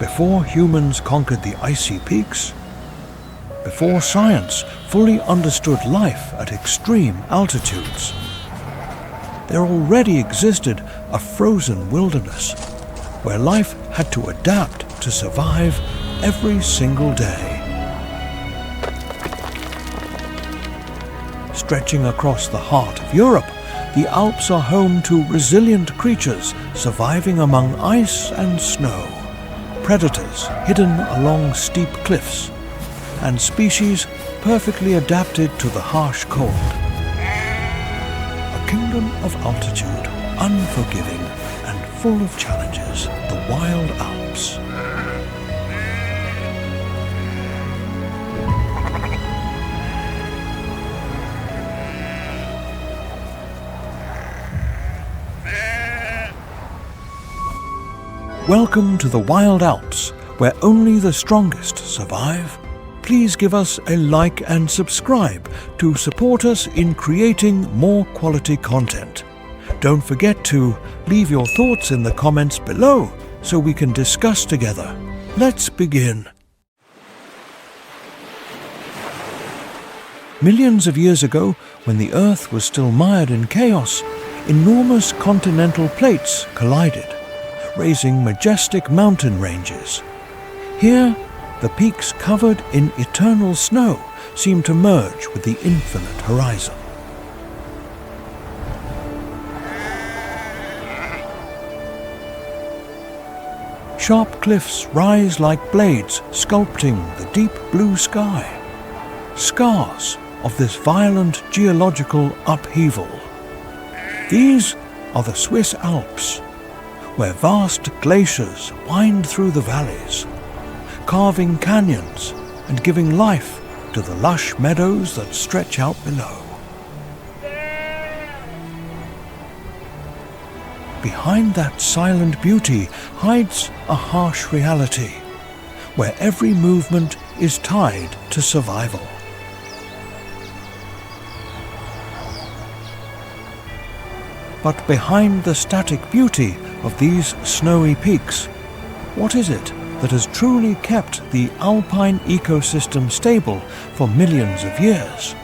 before humans conquered the icy peaks, before science fully understood life at extreme altitudes, there already existed a frozen wilderness where life had to adapt to survive every single day. Stretching across the heart of Europe, the Alps are home to resilient creatures surviving among ice and snow, predators hidden along steep cliffs, and species perfectly adapted to the harsh cold. A kingdom of altitude, unforgiving and full of challenges, the wild Alps. Welcome to the wild Alps, where only the strongest survive. Please give us a like and subscribe to support us in creating more quality content. Don't forget to leave your thoughts in the comments below so we can discuss together. Let's begin. Millions of years ago, when the Earth was still mired in chaos, enormous continental plates collided, raising majestic mountain ranges. Here, the peaks covered in eternal snow seem to merge with the infinite horizon. Sharp cliffs rise like blades sculpting the deep blue sky, scars of this violent geological upheaval. These are the Swiss Alps, where vast glaciers wind through the valleys, carving canyons and giving life to the lush meadows that stretch out below. Behind that silent beauty hides a harsh reality, where every movement is tied to survival. But behind the static beauty of these snowy peaks, what is it that has truly kept the alpine ecosystem stable for millions of years?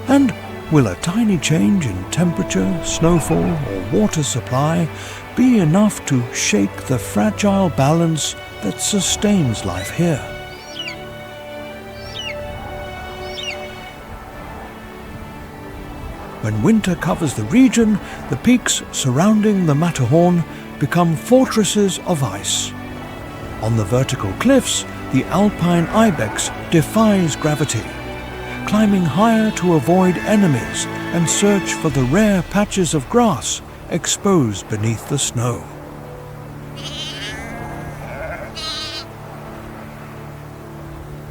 And will a tiny change in temperature, snowfall, or water supply be enough to shake the fragile balance that sustains life here? When winter covers the region, the peaks surrounding the Matterhorn become fortresses of ice. On the vertical cliffs, the alpine Ibex defies gravity, climbing higher to avoid enemies and search for the rare patches of grass exposed beneath the snow.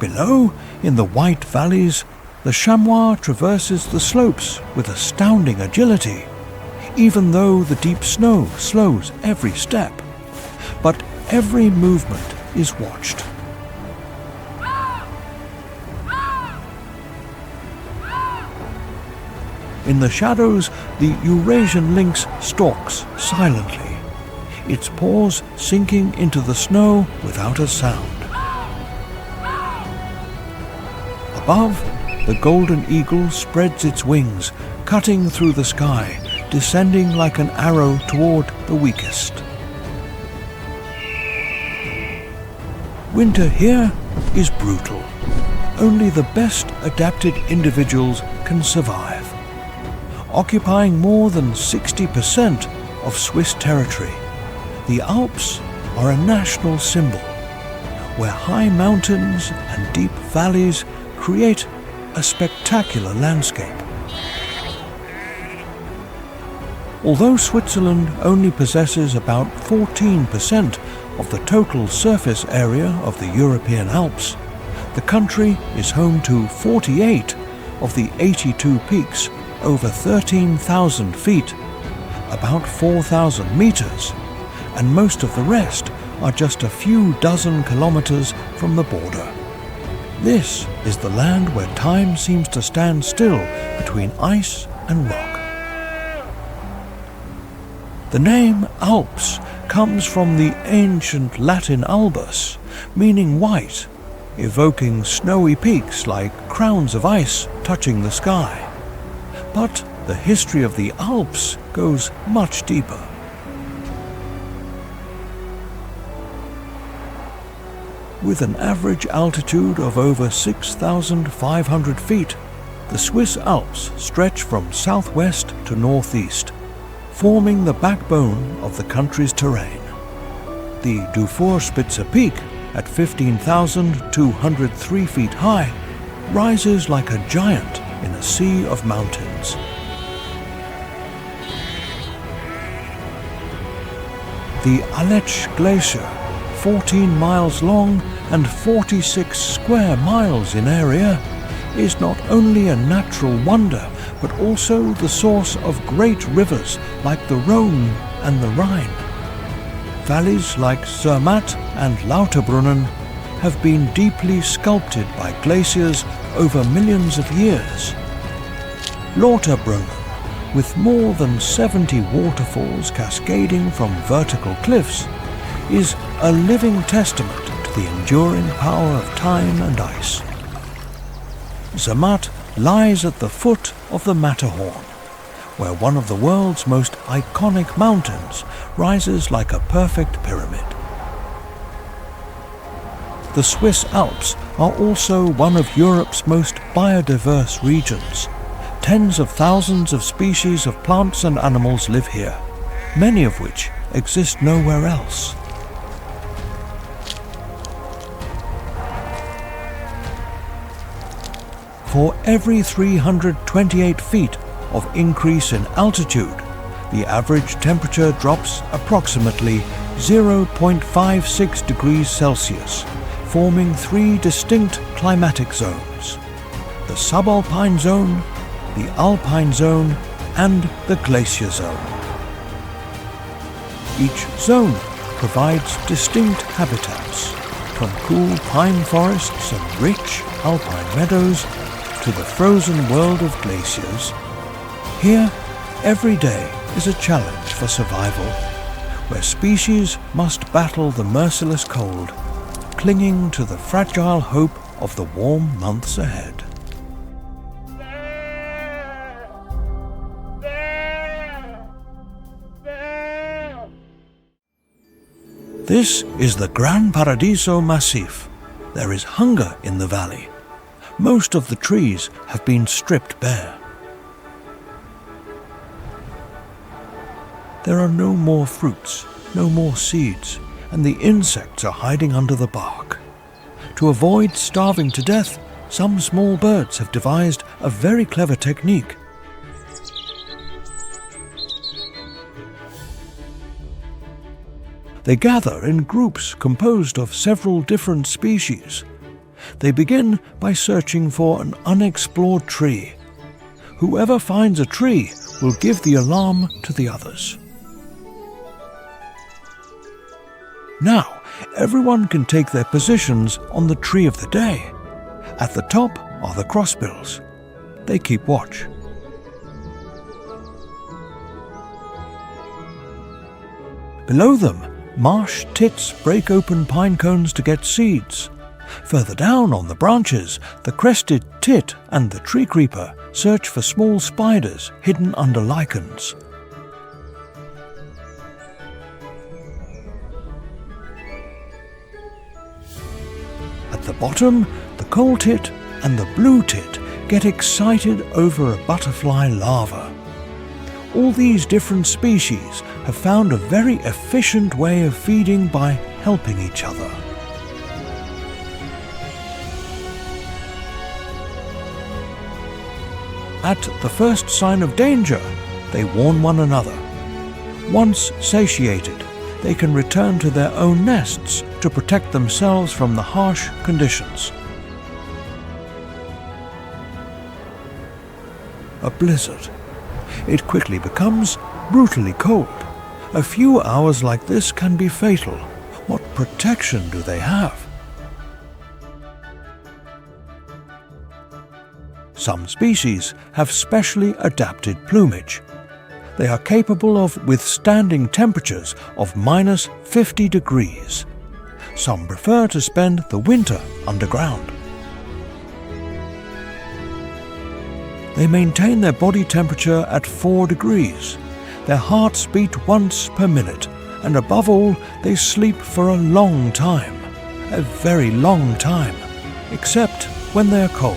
Below, in the white valleys, the chamois traverses the slopes with astounding agility, even though the deep snow slows every step. But every movement is watched. In the shadows, the Eurasian lynx stalks silently, its paws sinking into the snow without a sound. Above, the golden eagle spreads its wings, cutting through the sky, descending like an arrow toward the weakest. Winter here is brutal. Only the best adapted individuals can survive. Occupying more than 60% of Swiss territory, the Alps are a national symbol, where high mountains and deep valleys create a spectacular landscape. Although Switzerland only possesses about 14% of the total surface area of the European Alps, the country is home to 48 of the 82 peaks over 13,000 feet, about 4,000 meters, and most of the rest are just a few dozen kilometers from the border. This is the land where time seems to stand still between ice and rock. The name Alps comes from the ancient Latin albus, meaning white, evoking snowy peaks like crowns of ice touching the sky. But the history of the Alps goes much deeper. With an average altitude of over 6,500 feet, the Swiss Alps stretch from southwest to northeast, forming the backbone of the country's terrain. The Dufourspitze Peak, at 15,203 feet high, rises like a giant in a sea of mountains. The Aletsch Glacier, 14 miles long and 46 square miles in area, is not only a natural wonder, but also the source of great rivers like the Rhone and the Rhine. Valleys like Zermatt and Lauterbrunnen have been deeply sculpted by glaciers over millions of years. Lauterbrunnen, with more than 70 waterfalls cascading from vertical cliffs, is a living testament to the enduring power of time and ice. Zermatt lies at the foot of the Matterhorn, where one of the world's most iconic mountains rises like a perfect pyramid. The Swiss Alps are also one of Europe's most biodiverse regions. Tens of thousands of species of plants and animals live here, many of which exist nowhere else. For every 328 feet of increase in altitude, the average temperature drops approximately 0.56 degrees Celsius, forming three distinct climatic zones: the subalpine zone, the alpine zone, and the glacier zone. Each zone provides distinct habitats, from cool pine forests and rich alpine meadows to the frozen world of glaciers. Here, every day is a challenge for survival, where species must battle the merciless cold, clinging to the fragile hope of the warm months ahead. This is the Gran Paradiso Massif. There is hunger in the valley. Most of the trees have been stripped bare. There are no more fruits, no more seeds, and the insects are hiding under the bark. To avoid starving to death, some small birds have devised a very clever technique. They gather in groups composed of several different species. They begin by searching for an unexplored tree. Whoever finds a tree will give the alarm to the others. Now, everyone can take their positions on the tree of the day. At the top are the crossbills. They keep watch. Below them, marsh tits break open pine cones to get seeds. Further down on the branches, the crested tit and the tree creeper search for small spiders hidden under lichens. At the bottom, the coal tit and the blue tit get excited over a butterfly larva. All these different species have found a very efficient way of feeding by helping each other. At the first sign of danger, they warn one another. Once satiated, they can return to their own nests to protect themselves from the harsh conditions. A blizzard. It quickly becomes brutally cold. A few hours like this can be fatal. What protection do they have? Some species have specially adapted plumage. They are capable of withstanding temperatures of minus 50 degrees. Some prefer to spend the winter underground. They maintain their body temperature at 4 degrees. Their hearts beat once per minute, and above all, they sleep for a long time. A very long time, except when they are cold.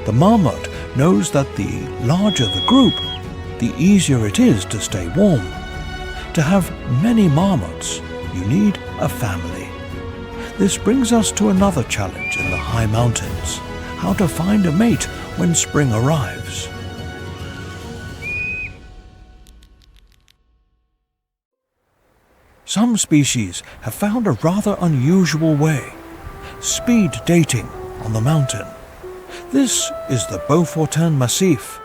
The marmot knows that the larger the group, the easier it is to stay warm. To have many marmots, you need a family. This brings us to another challenge in the high mountains: how to find a mate when spring arrives. Some species have found a rather unusual way: speed dating on the mountain. This is the Beaufortin Massif.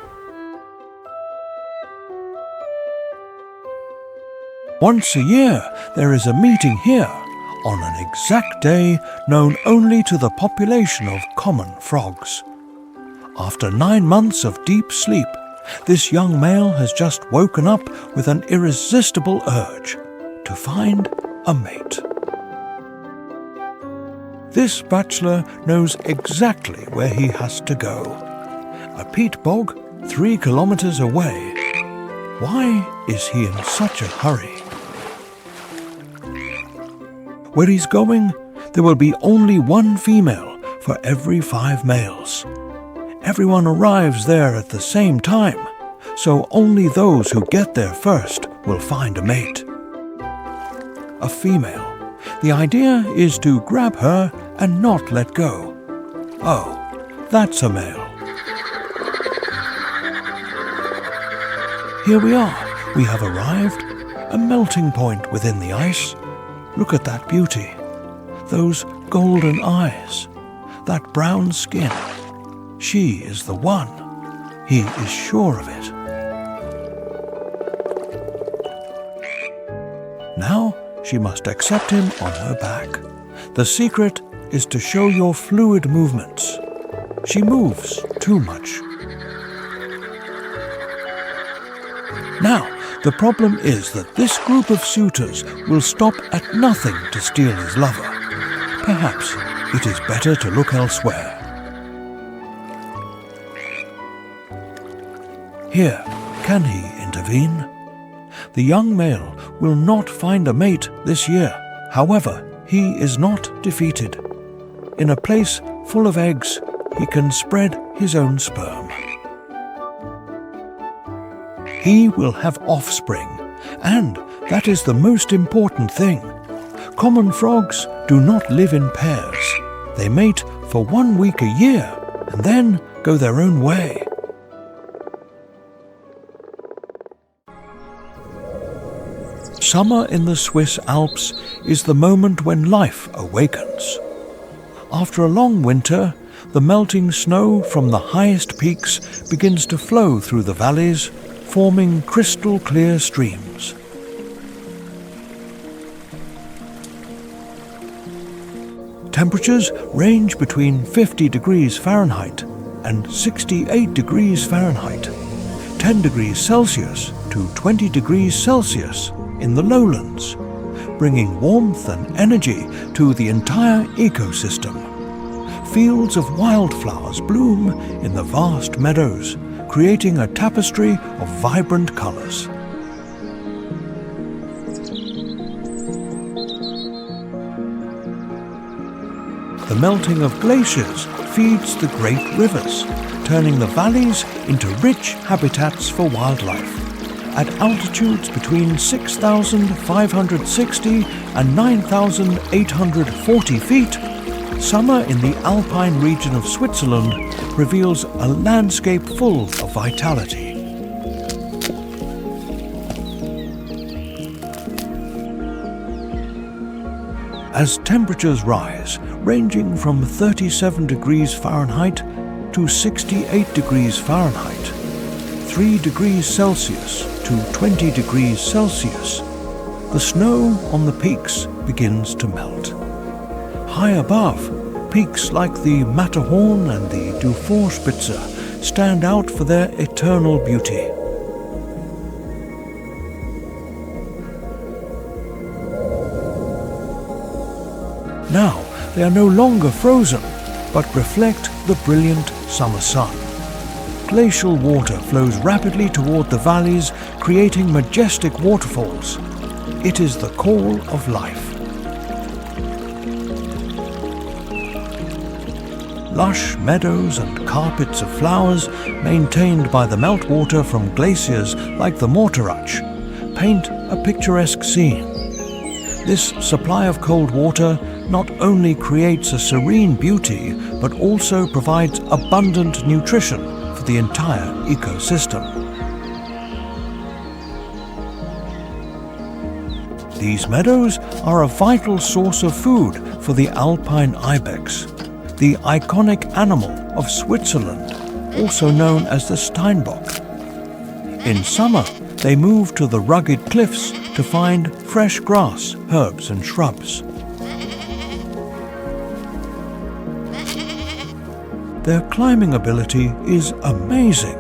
Once a year, there is a meeting here on an exact day known only to the population of common frogs. After 9 months of deep sleep, this young male has just woken up with an irresistible urge to find a mate. This bachelor knows exactly where he has to go. A peat bog 3 kilometers away. Why is he in such a hurry? Where he's going, there will be only 1 female for every 5 males. Everyone arrives there at the same time, so only those who get there first will find a mate. A female. The idea is to grab her and not let go. Oh, that's a male. Here we are. We have arrived. A melting point within the ice. Look at that beauty. Those golden eyes. That brown skin. She is the one. He is sure of it. Now she must accept him on her back. The secret is to show your fluid movements. She moves too much. Now, the problem is that this group of suitors will stop at nothing to steal his lover. Perhaps it is better to look elsewhere. Here, can he intervene? The young male will not find a mate this year. However, he is not defeated. In a place full of eggs, he can spread his own sperm. He will have offspring, and that is the most important thing. Common frogs do not live in pairs. They mate for 1 week a year and then go their own way. Summer in the Swiss Alps is the moment when life awakens. After a long winter, the melting snow from the highest peaks begins to flow through the valleys, forming crystal clear streams. Temperatures range between 50 degrees Fahrenheit and 68 degrees Fahrenheit, 10 degrees Celsius to 20 degrees Celsius in the lowlands, bringing warmth and energy to the entire ecosystem. Fields of wildflowers bloom in the vast meadows, creating a tapestry of vibrant colors. The melting of glaciers feeds the great rivers, turning the valleys into rich habitats for wildlife. At altitudes between 6,560 and 9,840 feet, summer in the alpine region of Switzerland reveals a landscape full of vitality. As temperatures rise, ranging from 37 degrees Fahrenheit to 68 degrees Fahrenheit, 3 degrees Celsius to 20 degrees Celsius, the snow on the peaks begins to melt. High above, peaks like the Matterhorn and the Dufourspitze stand out for their eternal beauty. Now they are no longer frozen, but reflect the brilliant summer sun. Glacial water flows rapidly toward the valleys, creating majestic waterfalls. It is the call of life. Lush meadows and carpets of flowers, maintained by the meltwater from glaciers like the Morteratsch, paint a picturesque scene. This supply of cold water not only creates a serene beauty, but also provides abundant nutrition for the entire ecosystem. These meadows are a vital source of food for the alpine ibex, the iconic animal of Switzerland, also known as the Steinbock. In summer, they move to the rugged cliffs to find fresh grass, herbs and shrubs. Their climbing ability is amazing,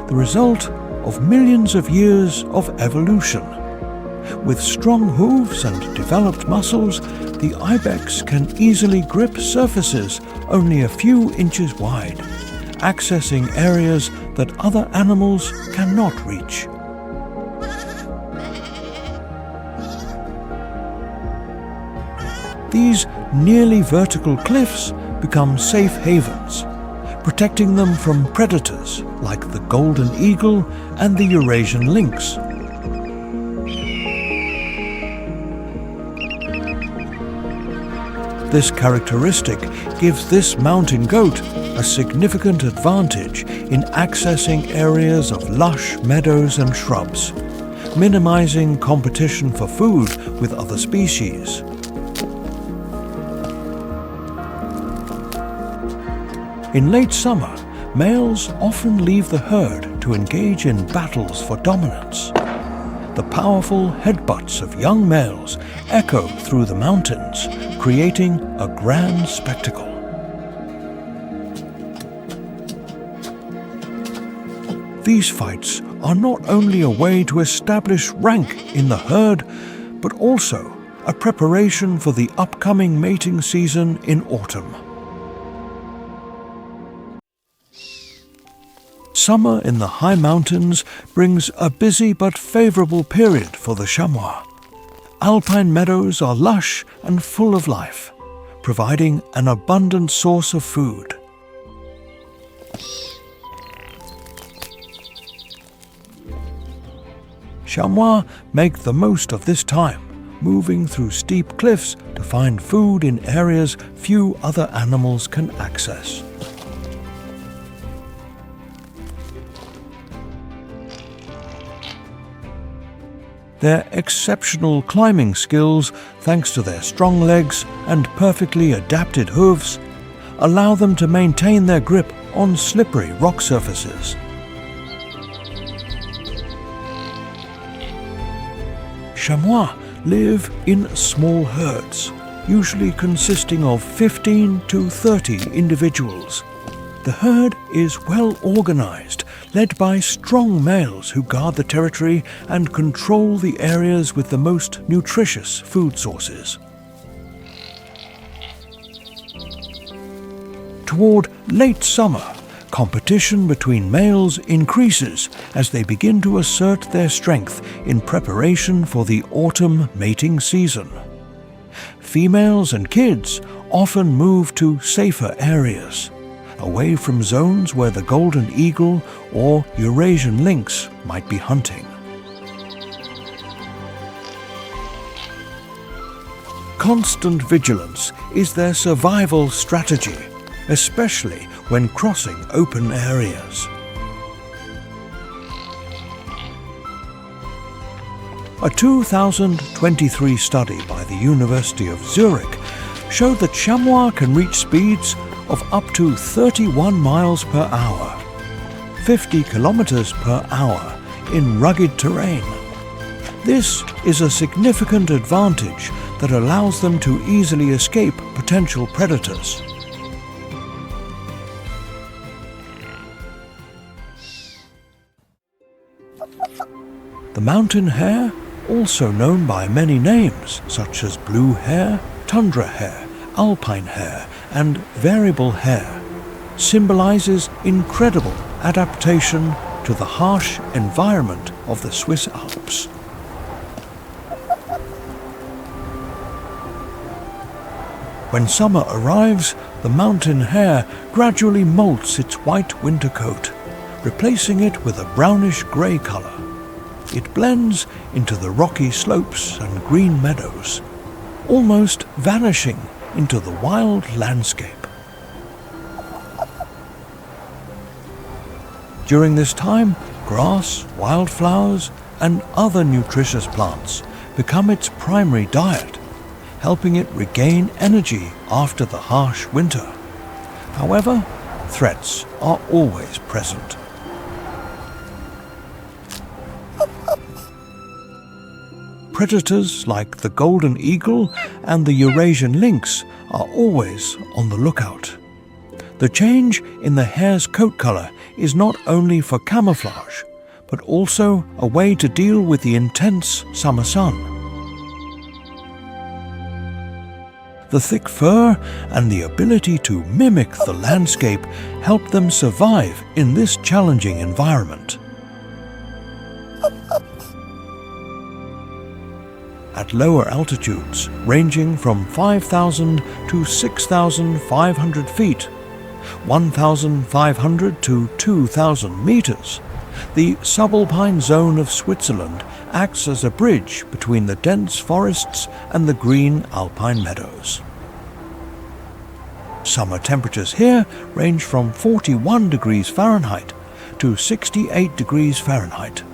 the result of millions of years of evolution. With strong hooves and developed muscles, the ibex can easily grip surfaces only a few inches wide, accessing areas that other animals cannot reach. These nearly vertical cliffs become safe havens, protecting them from predators like the golden eagle and the Eurasian lynx. This characteristic gives this mountain goat a significant advantage in accessing areas of lush meadows and shrubs, minimizing competition for food with other species. In late summer, males often leave the herd to engage in battles for dominance. The powerful headbutts of young males echo through the mountains, creating a grand spectacle. These fights are not only a way to establish rank in the herd, but also a preparation for the upcoming mating season in autumn. Summer in the high mountains brings a busy but favorable period for the chamois. Alpine meadows are lush and full of life, providing an abundant source of food. Chamois make the most of this time, moving through steep cliffs to find food in areas few other animals can access. Their exceptional climbing skills, thanks to their strong legs and perfectly adapted hooves, allow them to maintain their grip on slippery rock surfaces. Chamois live in small herds, usually consisting of 15 to 30 individuals. The herd is well organized, led by strong males who guard the territory and control the areas with the most nutritious food sources. Toward late summer, competition between males increases as they begin to assert their strength in preparation for the autumn mating season. Females and kids often move to safer areas, away from zones where the golden eagle or Eurasian lynx might be hunting. Constant vigilance is their survival strategy, especially when crossing open areas. A 2023 study by the University of Zurich showed that chamois can reach speeds of up to 31 miles per hour, 50 kilometers per hour in rugged terrain. This is a significant advantage that allows them to easily escape potential predators, The mountain hare, also known by many names such as blue hare, tundra hare, alpine hare, and variable hare, symbolizes incredible adaptation to the harsh environment of the Swiss Alps. When summer arrives, the mountain hare gradually molts its white winter coat, replacing it with a brownish-grey colour. It blends into the rocky slopes and green meadows, almost vanishing into the wild landscape. During this time, grass, wildflowers, and other nutritious plants become its primary diet, helping it regain energy after the harsh winter. However, threats are always present. Predators like the golden eagle and the Eurasian lynx are always on the lookout. The change in the hare's coat color is not only for camouflage, but also a way to deal with the intense summer sun. The thick fur and the ability to mimic the landscape help them survive in this challenging environment. At lower altitudes, ranging from 5,000 to 6,500 feet, 1,500 to 2,000 meters, the subalpine zone of Switzerland acts as a bridge between the dense forests and the green alpine meadows. Summer temperatures here range from 41 degrees Fahrenheit to 68 degrees Fahrenheit,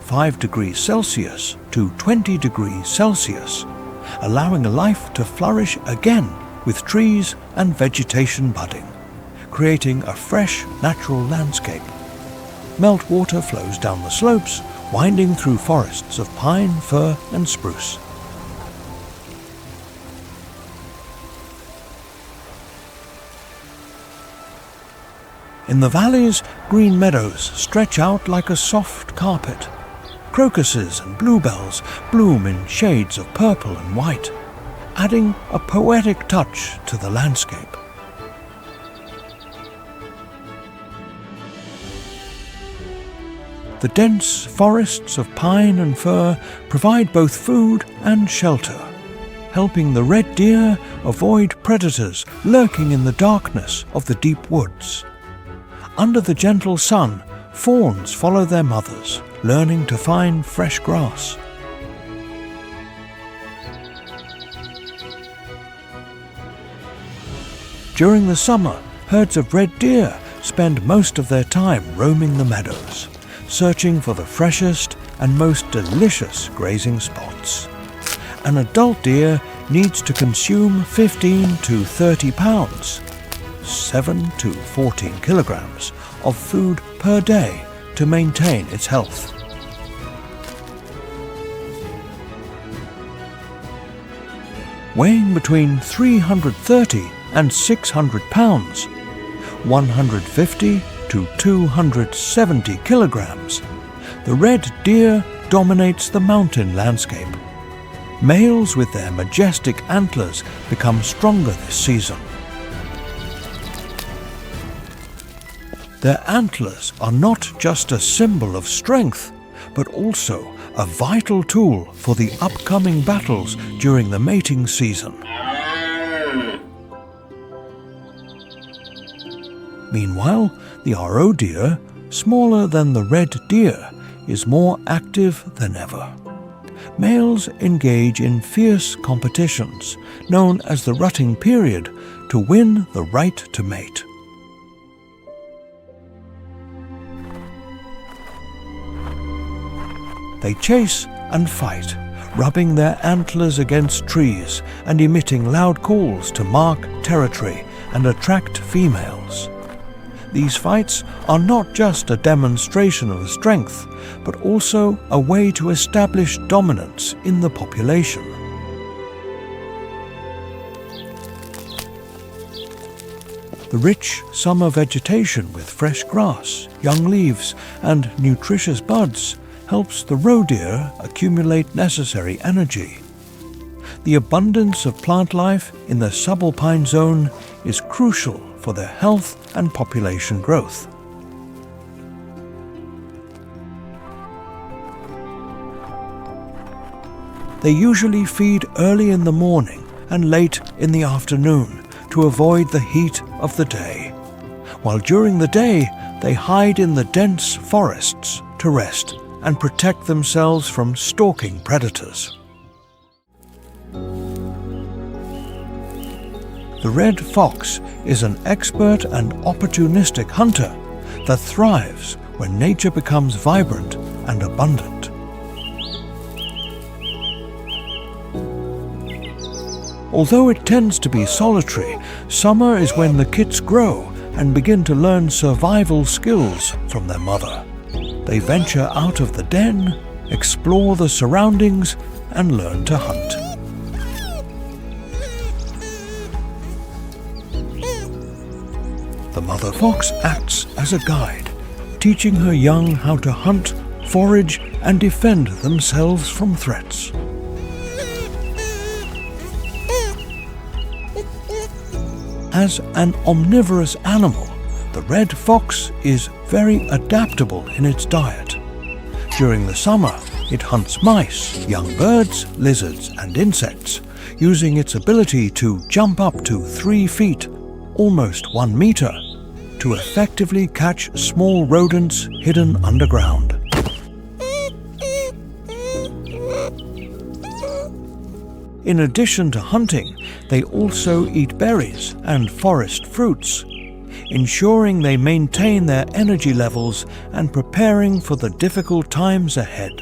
5 degrees Celsius to 20 degrees Celsius, allowing life to flourish again with trees and vegetation budding, creating a fresh natural landscape. Meltwater flows down the slopes, winding through forests of pine, fir, and spruce. In the valleys, green meadows stretch out like a soft carpet. Crocuses and bluebells bloom in shades of purple and white, adding a poetic touch to the landscape. The dense forests of pine and fir provide both food and shelter, helping the red deer avoid predators lurking in the darkness of the deep woods. Under the gentle sun, fawns follow their mothers, learning to find fresh grass. During the summer, herds of red deer spend most of their time roaming the meadows, searching for the freshest and most delicious grazing spots. An adult deer needs to consume 15 to 30 pounds, 7 to 14 kilograms of food per day to maintain its health. Weighing between 330 and 600 pounds, 150 to 270 kilograms, the red deer dominates the mountain landscape. Males with their majestic antlers become stronger this season. Their antlers are not just a symbol of strength, but also a vital tool for the upcoming battles during the mating season. Meanwhile, the RO deer, smaller than the red deer, is more active than ever. Males engage in fierce competitions, known as the rutting period, to win the right to mate. They chase and fight, rubbing their antlers against trees and emitting loud calls to mark territory and attract females. These fights are not just a demonstration of strength, but also a way to establish dominance in the population. The rich summer vegetation with fresh grass, young leaves, and nutritious buds helps the roe deer accumulate necessary energy. The abundance of plant life in the subalpine zone is crucial for their health and population growth. They usually feed early in the morning and late in the afternoon to avoid the heat of the day, while during the day they hide in the dense forests to rest and protect themselves from stalking predators. The red fox is an expert and opportunistic hunter that thrives when nature becomes vibrant and abundant. Although it tends to be solitary, summer is when the kits grow and begin to learn survival skills from their mother. They venture out of the den, explore the surroundings, and learn to hunt. The mother fox acts as a guide, teaching her young how to hunt, forage, and defend themselves from threats. As an omnivorous animal, the red fox is very adaptable in its diet. During the summer, it hunts mice, young birds, lizards, and insects, using its ability to jump up to 3 feet, almost 1 meter, to effectively catch small rodents hidden underground. In addition to hunting, they also eat berries and forest fruits, ensuring they maintain their energy levels and preparing for the difficult times ahead.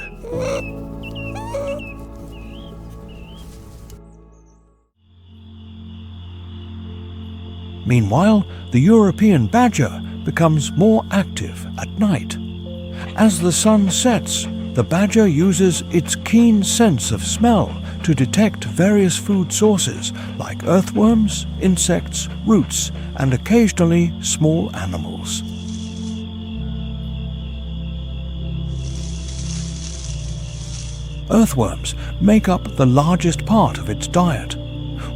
Meanwhile, the European badger becomes more active at night. As the sun sets, the badger uses its keen sense of smell to detect various food sources like earthworms, insects, roots, and occasionally small animals. Earthworms make up the largest part of its diet,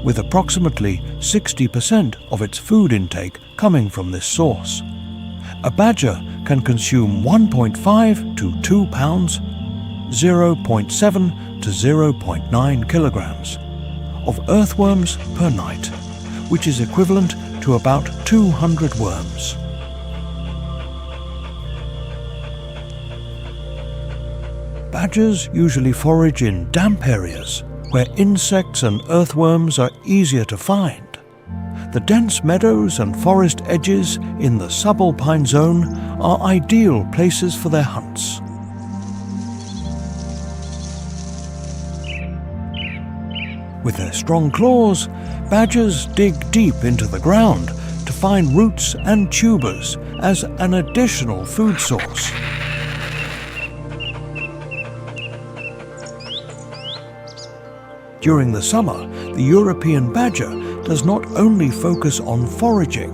with approximately 60% of its food intake coming from this source. A badger can consume 1.5 to 2 pounds, 0.7 to 0.9 kilograms of earthworms per night, which is equivalent to about 200 worms. Badgers usually forage in damp areas where insects and earthworms are easier to find. The dense meadows and forest edges in the subalpine zone are ideal places for their hunts. With their strong claws, badgers dig deep into the ground to find roots and tubers as an additional food source. During the summer, the European badger does not only focus on foraging,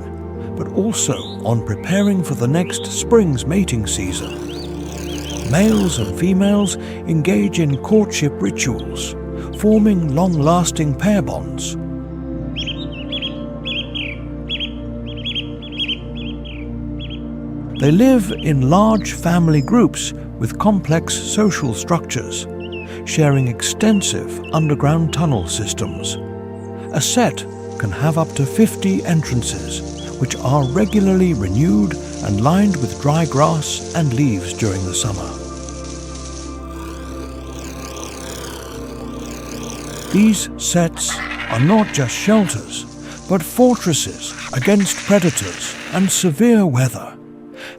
but also on preparing for the next spring's mating season. Males and females engage in courtship rituals, forming long-lasting pair bonds. They live in large family groups with complex social structures, sharing extensive underground tunnel systems. A set can have up to 50 entrances, which are regularly renewed and lined with dry grass and leaves during the summer. These sets are not just shelters, but fortresses against predators and severe weather,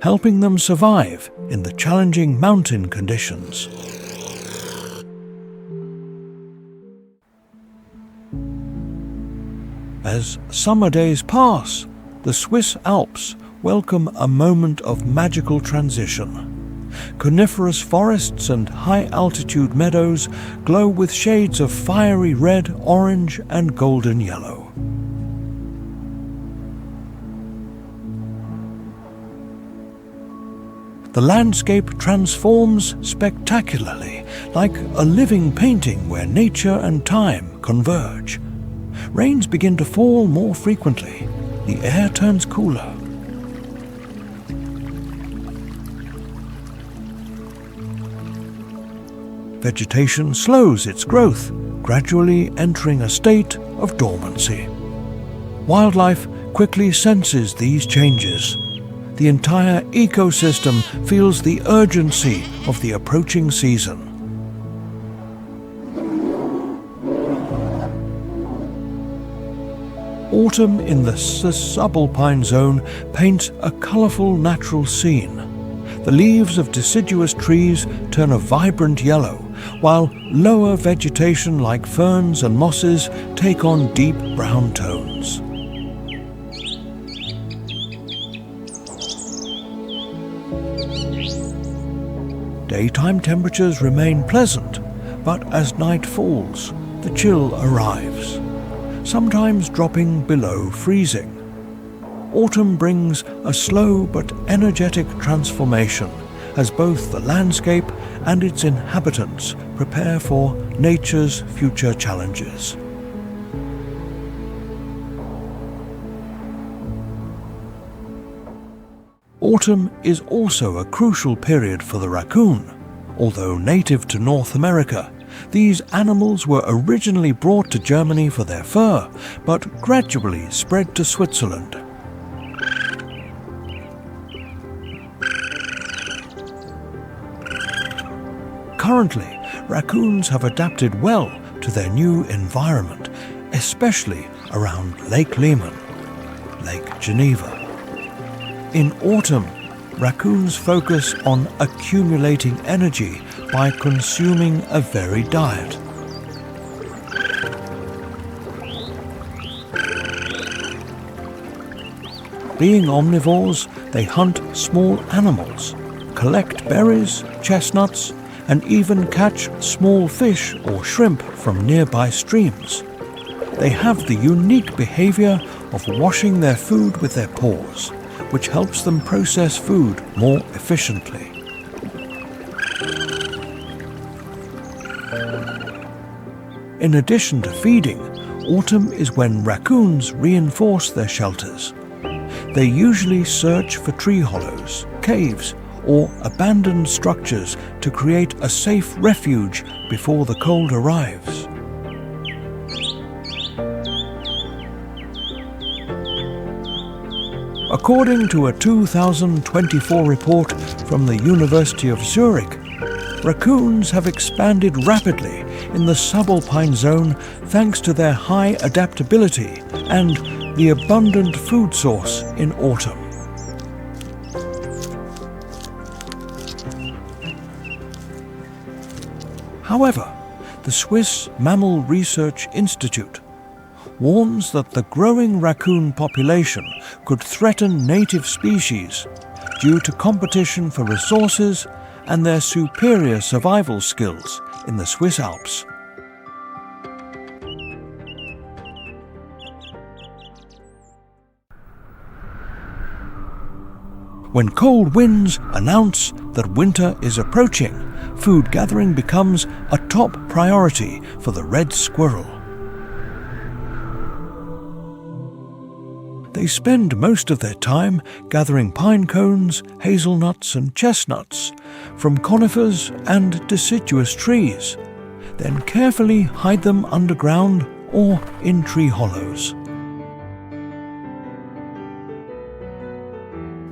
helping them survive in the challenging mountain conditions. As summer days pass, the Swiss Alps welcome a moment of magical transition. Coniferous forests and high-altitude meadows glow with shades of fiery red, orange, and golden yellow. The landscape transforms spectacularly, like a living painting where nature and time converge. Rains begin to fall more frequently. The air turns cooler. Vegetation slows its growth, gradually entering a state of dormancy. Wildlife quickly senses these changes. The entire ecosystem feels the urgency of the approaching season. Autumn in the subalpine zone paints a colourful natural scene. The leaves of deciduous trees turn a vibrant yellow, while lower vegetation like ferns and mosses take on deep brown tones. Daytime temperatures remain pleasant, but as night falls, the chill arrives, sometimes dropping below freezing. Autumn brings a slow but energetic transformation as both the landscape and its inhabitants prepare for nature's future challenges. Autumn is also a crucial period for the raccoon. Although native to North America, these animals were originally brought to Germany for their fur, but gradually spread to Switzerland. Currently, raccoons have adapted well to their new environment, especially around Lake Leman, Lake Geneva. In autumn, raccoons focus on accumulating energy by consuming a varied diet. Being omnivores, they hunt small animals, collect berries, chestnuts, and even catch small fish or shrimp from nearby streams. They have the unique behavior of washing their food with their paws, which helps them process food more efficiently. In addition to feeding, autumn is when raccoons reinforce their shelters. They usually search for tree hollows, caves, or abandoned structures to create a safe refuge before the cold arrives. According to a 2024 report from the University of Zurich, raccoons have expanded rapidly in the subalpine zone thanks to their high adaptability and the abundant food source in autumn. However, the Swiss Mammal Research Institute warns that the growing raccoon population could threaten native species due to competition for resources and their superior survival skills in the Swiss Alps. When cold winds announce that winter is approaching, food gathering becomes a top priority for the red squirrel. They spend most of their time gathering pine cones, hazelnuts and chestnuts from conifers and deciduous trees, then carefully hide them underground or in tree hollows.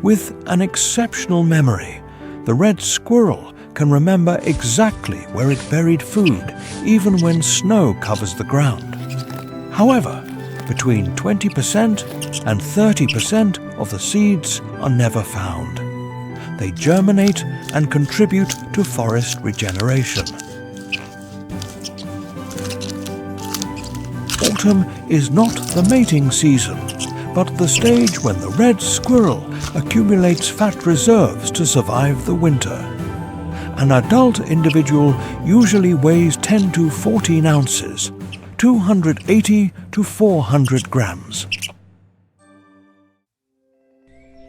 With an exceptional memory, the red squirrel can remember exactly where it buried food, even when snow covers the ground. However, between 20% and 30% of the seeds are never found. They germinate and contribute to forest regeneration. Autumn is not the mating season, but the stage when the red squirrel accumulates fat reserves to survive the winter. An adult individual usually weighs 10 to 14 ounces, 280 to 400 grams.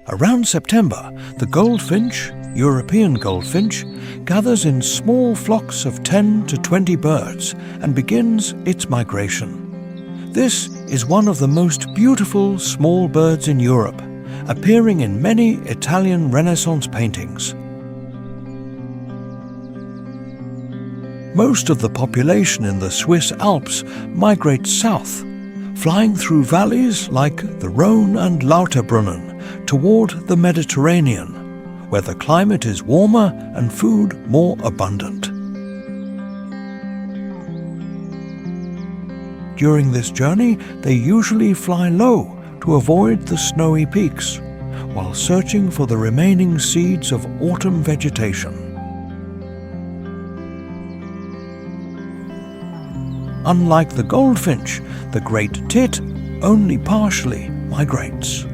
Around September, the goldfinch, European goldfinch, gathers in small flocks of 10 to 20 birds and begins its migration. This is one of the most beautiful small birds in Europe, appearing in many Italian Renaissance paintings. Most of the population in the Swiss Alps migrates south, flying through valleys like the Rhone and Lauterbrunnen toward the Mediterranean, where the climate is warmer and food more abundant. During this journey, they usually fly low to avoid the snowy peaks, while searching for the remaining seeds of autumn vegetation. Unlike the goldfinch, the great tit only partially migrates.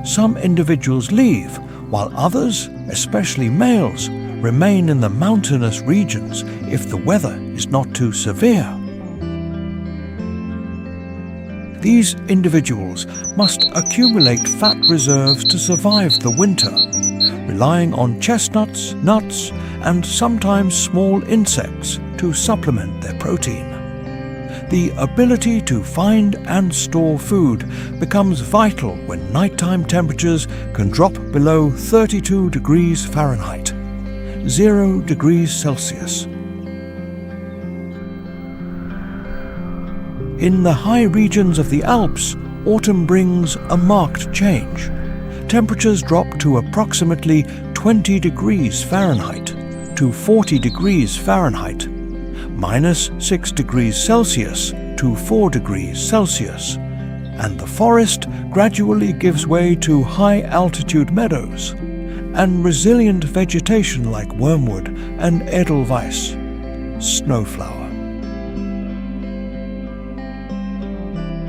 Some individuals leave, while others, especially males, remain in the mountainous regions if the weather is not too severe. These individuals must accumulate fat reserves to survive the winter, relying on chestnuts, nuts, and sometimes small insects to supplement their protein. The ability to find and store food becomes vital when nighttime temperatures can drop below 32 degrees Fahrenheit, 0 degrees Celsius. In the high regions of the Alps, autumn brings a marked change. Temperatures drop to approximately 20 degrees Fahrenheit to 40 degrees Fahrenheit, minus 6 degrees Celsius to 4 degrees Celsius, and the forest gradually gives way to high-altitude meadows and resilient vegetation like wormwood and edelweiss, snowflower.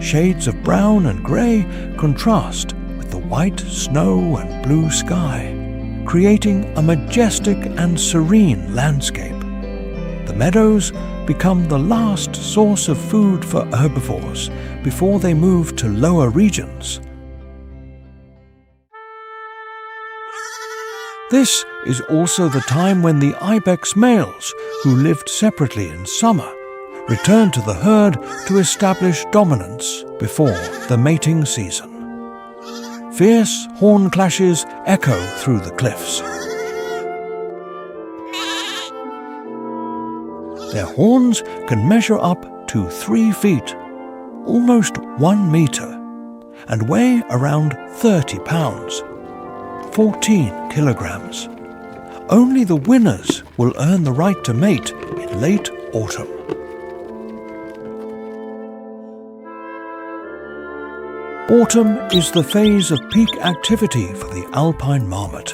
Shades of brown and grey contrast with the white snow and blue sky, creating a majestic and serene landscape. The meadows become the last source of food for herbivores before they move to lower regions. This is also the time when the Ibex males, who lived separately in summer, return to the herd to establish dominance before the mating season. Fierce horn clashes echo through the cliffs. Their horns can measure up to 3 feet, almost 1 meter, and weigh around 30 pounds, 14 kilograms. Only the winners will earn the right to mate in late autumn. Autumn is the phase of peak activity for the alpine marmot.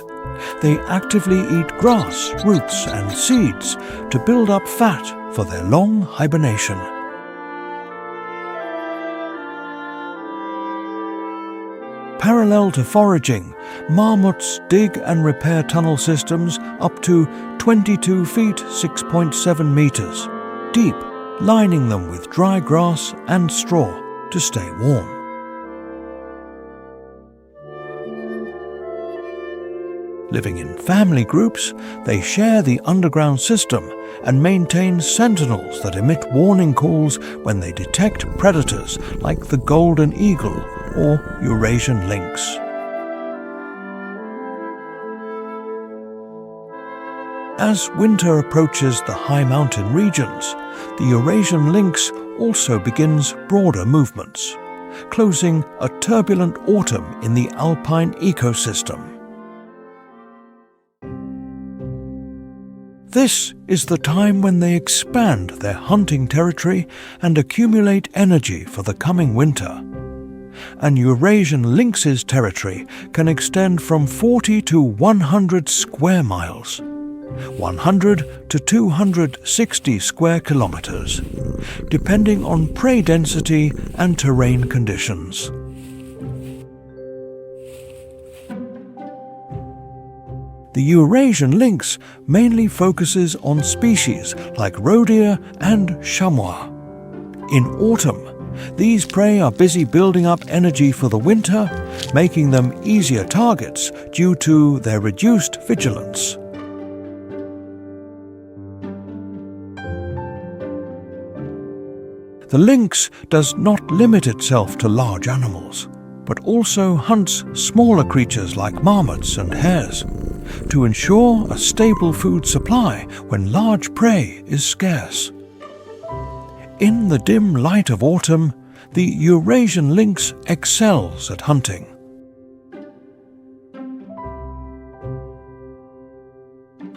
They actively eat grass, roots and seeds to build up fat for their long hibernation. Parallel to foraging, marmots dig and repair tunnel systems up to 22 feet 6.7 meters deep, lining them with dry grass and straw to stay warm. Living in family groups, they share the underground system and maintain sentinels that emit warning calls when they detect predators like the golden eagle or Eurasian lynx. As winter approaches the high mountain regions, the Eurasian lynx also begins broader movements, closing a turbulent autumn in the alpine ecosystem. This is the time when they expand their hunting territory and accumulate energy for the coming winter. An Eurasian lynx's territory can extend from 40 to 100 square miles, 100 to 260 square kilometers, depending on prey density and terrain conditions. The Eurasian lynx mainly focuses on species like roe deer and chamois. In autumn, These prey are busy building up energy for the winter, making them easier targets due to their reduced vigilance. The lynx does not limit itself to large animals, but also hunts smaller creatures like marmots and hares, to ensure a stable food supply when large prey is scarce. In the dim light of autumn, the Eurasian lynx excels at hunting.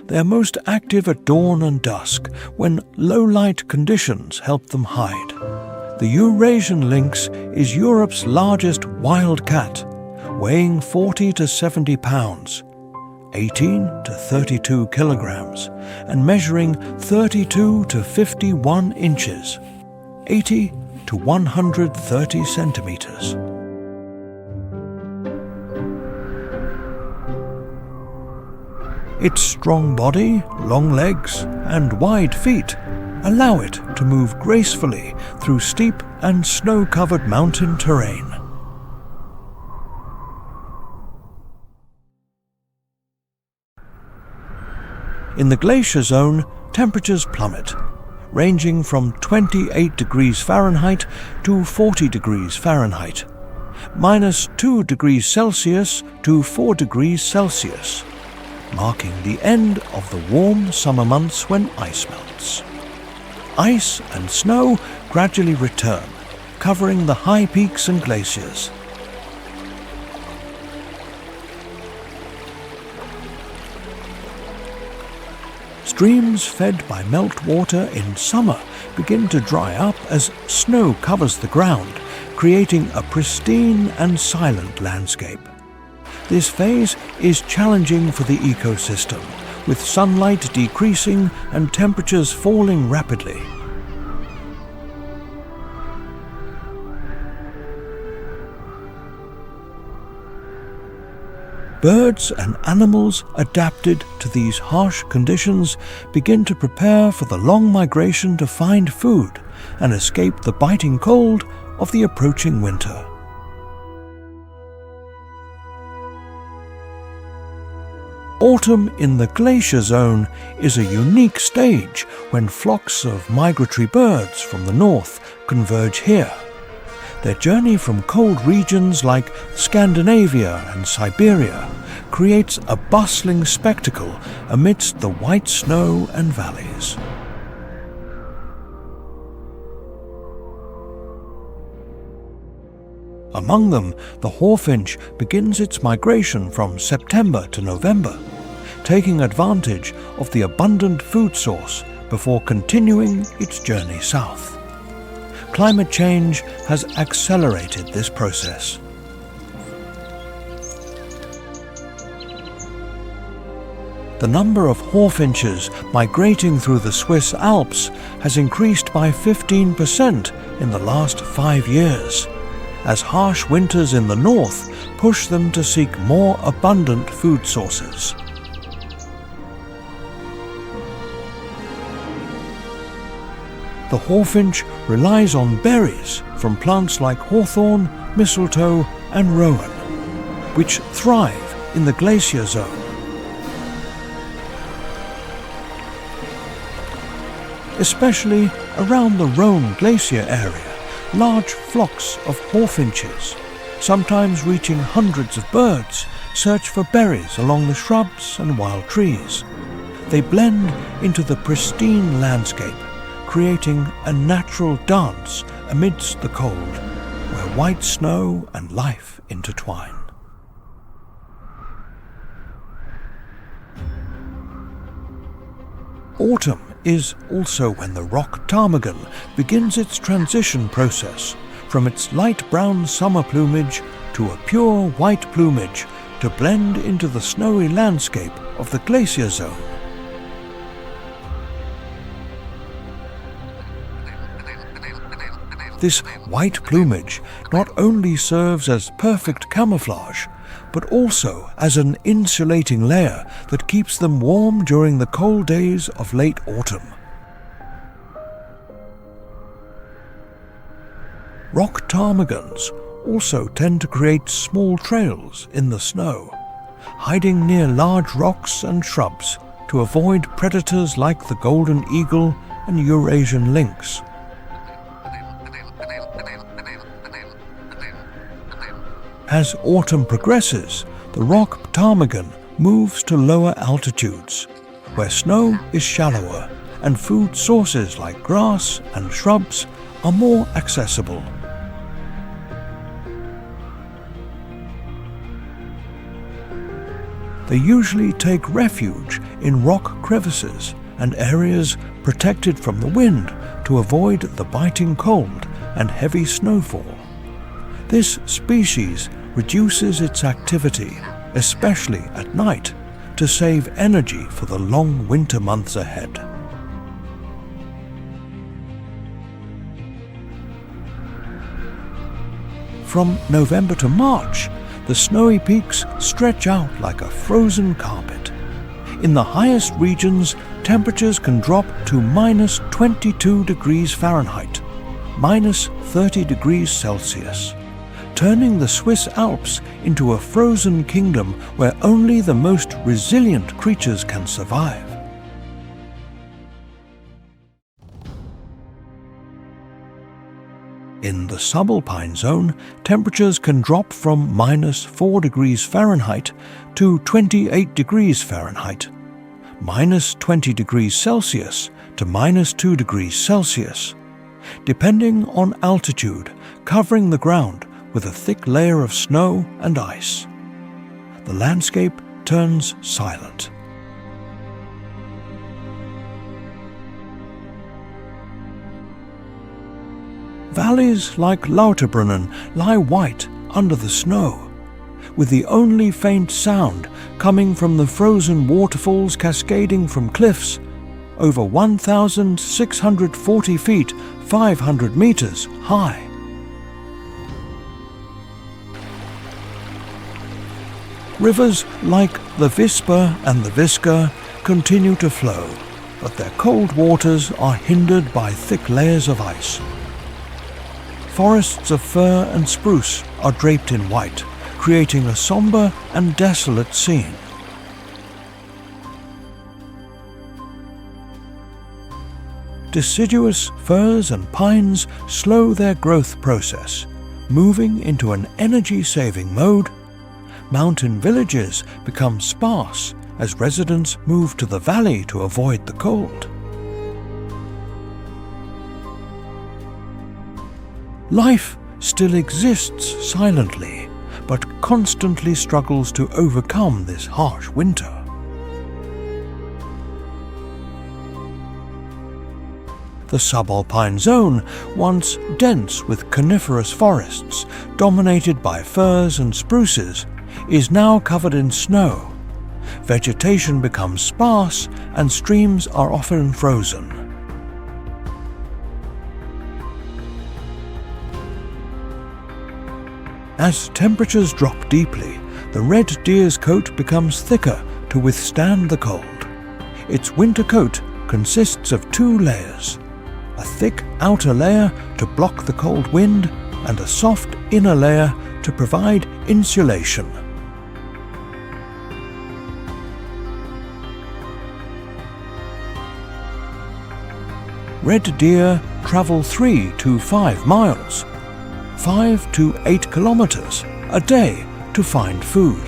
They are most active at dawn and dusk, when low-light conditions help them hide. The Eurasian lynx is Europe's largest wild cat, weighing 40 to 70 pounds, 18 to 32 kilograms, and measuring 32 to 51 inches, 80 to 130 centimeters. Its strong body, long legs, and wide feet allow it to move gracefully through steep and snow-covered mountain terrain. In the glacier zone, temperatures plummet, ranging from 28 degrees Fahrenheit to 40 degrees Fahrenheit, -2 degrees Celsius to 4 degrees Celsius, marking the end of the warm summer months when ice melts. Ice and snow gradually return, covering the high peaks and glaciers. Streams fed by meltwater in summer begin to dry up as snow covers the ground, creating a pristine and silent landscape. This phase is challenging for the ecosystem, with sunlight decreasing and temperatures falling rapidly. Birds and animals adapted to these harsh conditions begin to prepare for the long migration to find food and escape the biting cold of the approaching winter. Autumn in the glacier zone is a unique stage when flocks of migratory birds from the north converge here. Their journey from cold regions like Scandinavia and Siberia creates a bustling spectacle amidst the white snow and valleys. Among them, the hawfinch begins its migration from September to November, taking advantage of the abundant food source before continuing its journey south. Climate change has accelerated this process. The number of hawfinches migrating through the Swiss Alps has increased by 15% in the last 5 years, as harsh winters in the north push them to seek more abundant food sources. The hawfinch relies on berries from plants like hawthorn, mistletoe, and rowan, which thrive in the glacier zone. Especially around the Rhone Glacier area, large flocks of hawfinches, sometimes reaching hundreds of birds, search for berries along the shrubs and wild trees. They blend into the pristine landscape, creating a natural dance amidst the cold, where white snow and life intertwine. Autumn is also when the rock ptarmigan begins its transition process from its light brown summer plumage to a pure white plumage to blend into the snowy landscape of the glacier zone. This white plumage not only serves as perfect camouflage, but also as an insulating layer that keeps them warm during the cold days of late autumn. Rock ptarmigans also tend to create small trails in the snow, hiding near large rocks and shrubs to avoid predators like the golden eagle and Eurasian lynx. As autumn progresses, the rock ptarmigan moves to lower altitudes, where snow is shallower and food sources like grass and shrubs are more accessible. They usually take refuge in rock crevices and areas protected from the wind to avoid the biting cold and heavy snowfall. This species reduces its activity, especially at night, to save energy for the long winter months ahead. From November to March, the snowy peaks stretch out like a frozen carpet. In the highest regions, temperatures can drop to minus 22 degrees Fahrenheit, minus 30 degrees Celsius, turning the Swiss Alps into a frozen kingdom where only the most resilient creatures can survive. In the subalpine zone, temperatures can drop from minus 4 degrees Fahrenheit to 28 degrees Fahrenheit, minus 20 degrees Celsius to minus 2 degrees Celsius, depending on altitude, covering the ground with a thick layer of snow and ice. The landscape turns silent. Valleys like Lauterbrunnen lie white under the snow, with the only faint sound coming from the frozen waterfalls cascading from cliffs over 1,640 feet, 500 meters high. Rivers like the Visper and the Viska continue to flow, but their cold waters are hindered by thick layers of ice. Forests of fir and spruce are draped in white, creating a somber and desolate scene. Deciduous firs and pines slow their growth process, moving into an energy-saving mode. Mountain villages become sparse as residents move to the valley to avoid the cold. Life still exists silently, but constantly struggles to overcome this harsh winter. The subalpine zone, once dense with coniferous forests dominated by firs and spruces, is now covered in snow. Vegetation becomes sparse and streams are often frozen. As temperatures drop deeply, the red deer's coat becomes thicker to withstand the cold. Its winter coat consists of 2 layers, a thick outer layer to block the cold wind and a soft inner layer to provide insulation. Red deer travel 3 to 5 miles, 5 to 8 kilometers a day to find food.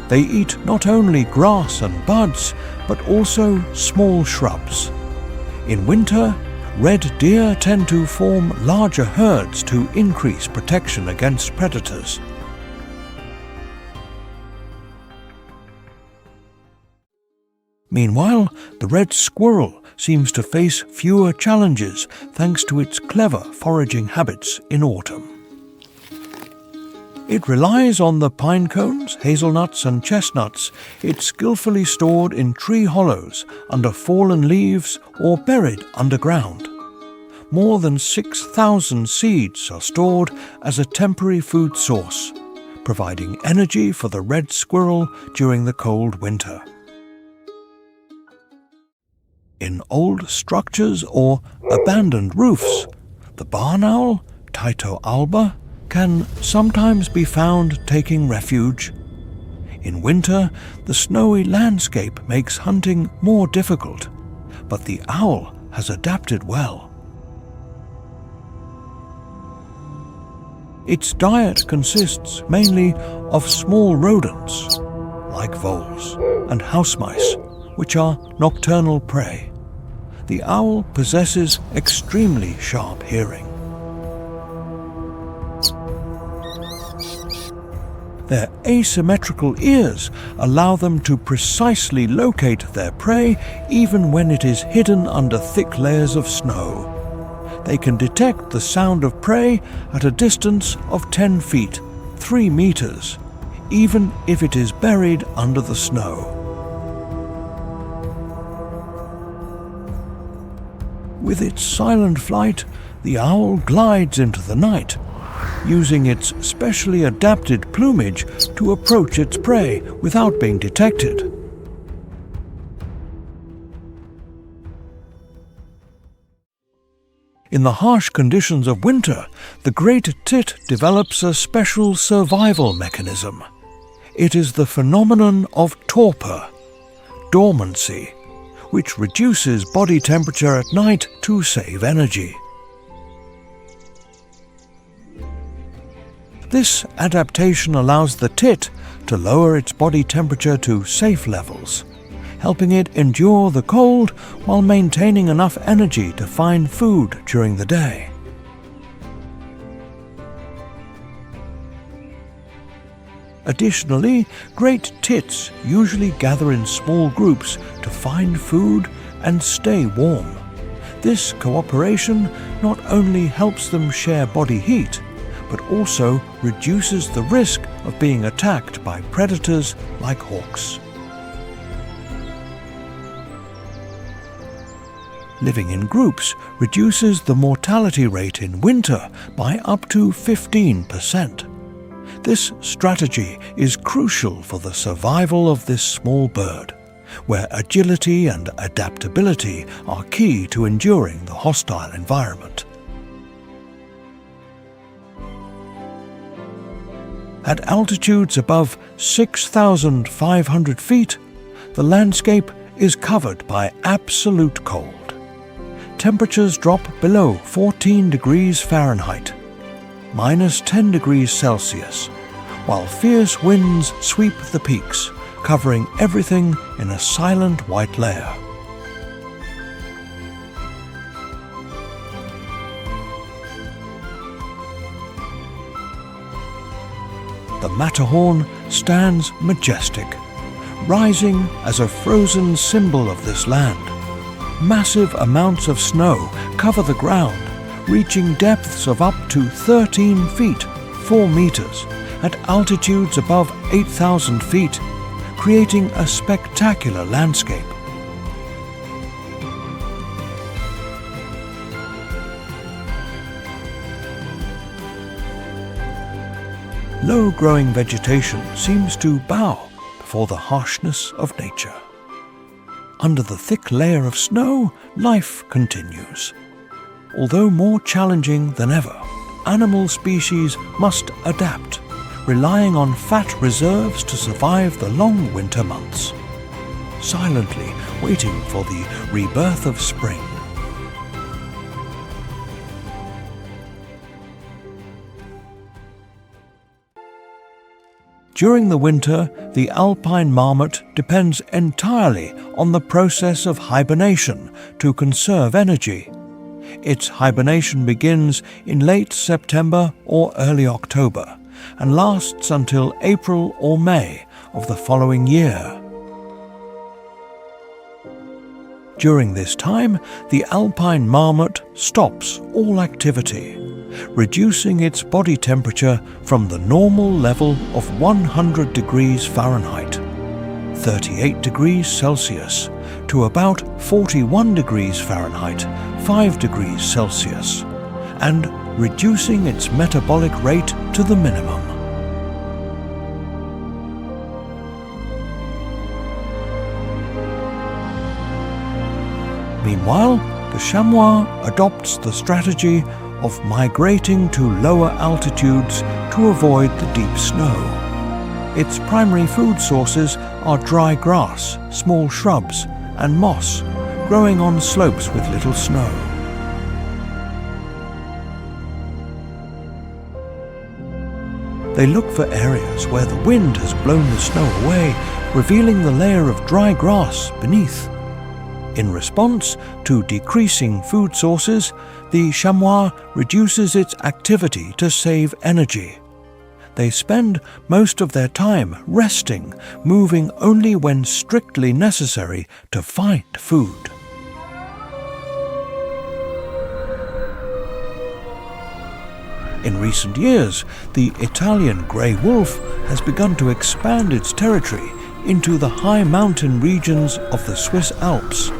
They eat not only grass and buds, but also small shrubs. In winter, red deer tend to form larger herds to increase protection against predators. Meanwhile, the red squirrel seems to face fewer challenges thanks to its clever foraging habits in autumn. It relies on the pine cones, hazelnuts and chestnuts it skillfully stored in tree hollows, under fallen leaves or buried underground. More than 6,000 seeds are stored as a temporary food source, providing energy for the red squirrel during the cold winter. In old structures or abandoned roofs, the barn owl Tyto alba, can sometimes be found taking refuge. In winter, the snowy landscape makes hunting more difficult, but the owl has adapted well. Its diet consists mainly of small rodents, like voles and house mice, which are nocturnal prey. The owl possesses extremely sharp hearing. Their asymmetrical ears allow them to precisely locate their prey even when it is hidden under thick layers of snow. They can detect the sound of prey at a distance of 10 feet, 3 meters, even if it is buried under the snow. With its silent flight, the owl glides into the night, using its specially adapted plumage to approach its prey without being detected. In the harsh conditions of winter, the great tit develops a special survival mechanism. It is the phenomenon of torpor, dormancy, which reduces body temperature at night to save energy. This adaptation allows the tit to lower its body temperature to safe levels, helping it endure the cold while maintaining enough energy to find food during the day. Additionally, great tits usually gather in small groups to find food and stay warm. This cooperation not only helps them share body heat, but also reduces the risk of being attacked by predators like hawks. Living in groups reduces the mortality rate in winter by up to 15%. This strategy is crucial for the survival of this small bird, where agility and adaptability are key to enduring the hostile environment. At altitudes above 6,500 feet, the landscape is covered by absolute cold. Temperatures drop below 14 degrees Fahrenheit, minus 10 degrees Celsius, while fierce winds sweep the peaks, covering everything in a silent white layer. The Matterhorn stands majestic, rising as a frozen symbol of this land. Massive amounts of snow cover the ground, reaching depths of up to 13 feet, 4 meters, at altitudes above 8,000 feet, creating a spectacular landscape. Low-growing vegetation seems to bow before the harshness of nature. Under the thick layer of snow, life continues. Although more challenging than ever, animal species must adapt, relying on fat reserves to survive the long winter months, silently waiting for the rebirth of spring. During the winter, the alpine marmot depends entirely on the process of hibernation to conserve energy. Its hibernation begins in late September or early October and lasts until April or May of the following year. During this time, the alpine marmot stops all activity, reducing its body temperature from the normal level of 100 degrees Fahrenheit, 38 degrees Celsius, to about 41 degrees Fahrenheit, 5 degrees Celsius, and reducing its metabolic rate to the minimum. Meanwhile, the chamois adopts the strategy of migrating to lower altitudes to avoid the deep snow. Its primary food sources are dry grass, small shrubs, and moss, growing on slopes with little snow. They look for areas where the wind has blown the snow away, revealing the layer of dry grass beneath. In response to decreasing food sources, the chamois reduces its activity to save energy. They spend most of their time resting, moving only when strictly necessary to find food. In recent years, the Italian grey wolf has begun to expand its territory into the high mountain regions of the Swiss Alps.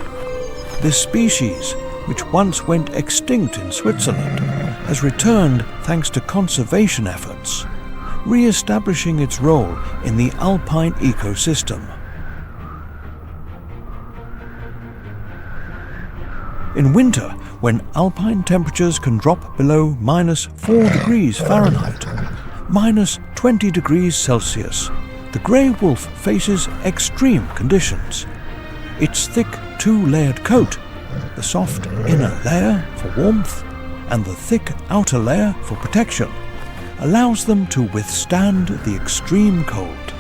This species, which once went extinct in Switzerland, has returned thanks to conservation efforts, re-establishing its role in the alpine ecosystem. In winter, when alpine temperatures can drop below -4 degrees Fahrenheit, -20 degrees Celsius, the grey wolf faces extreme conditions. Its thick two-layered coat, the soft inner layer for warmth and the thick outer layer for protection, allows them to withstand the extreme cold.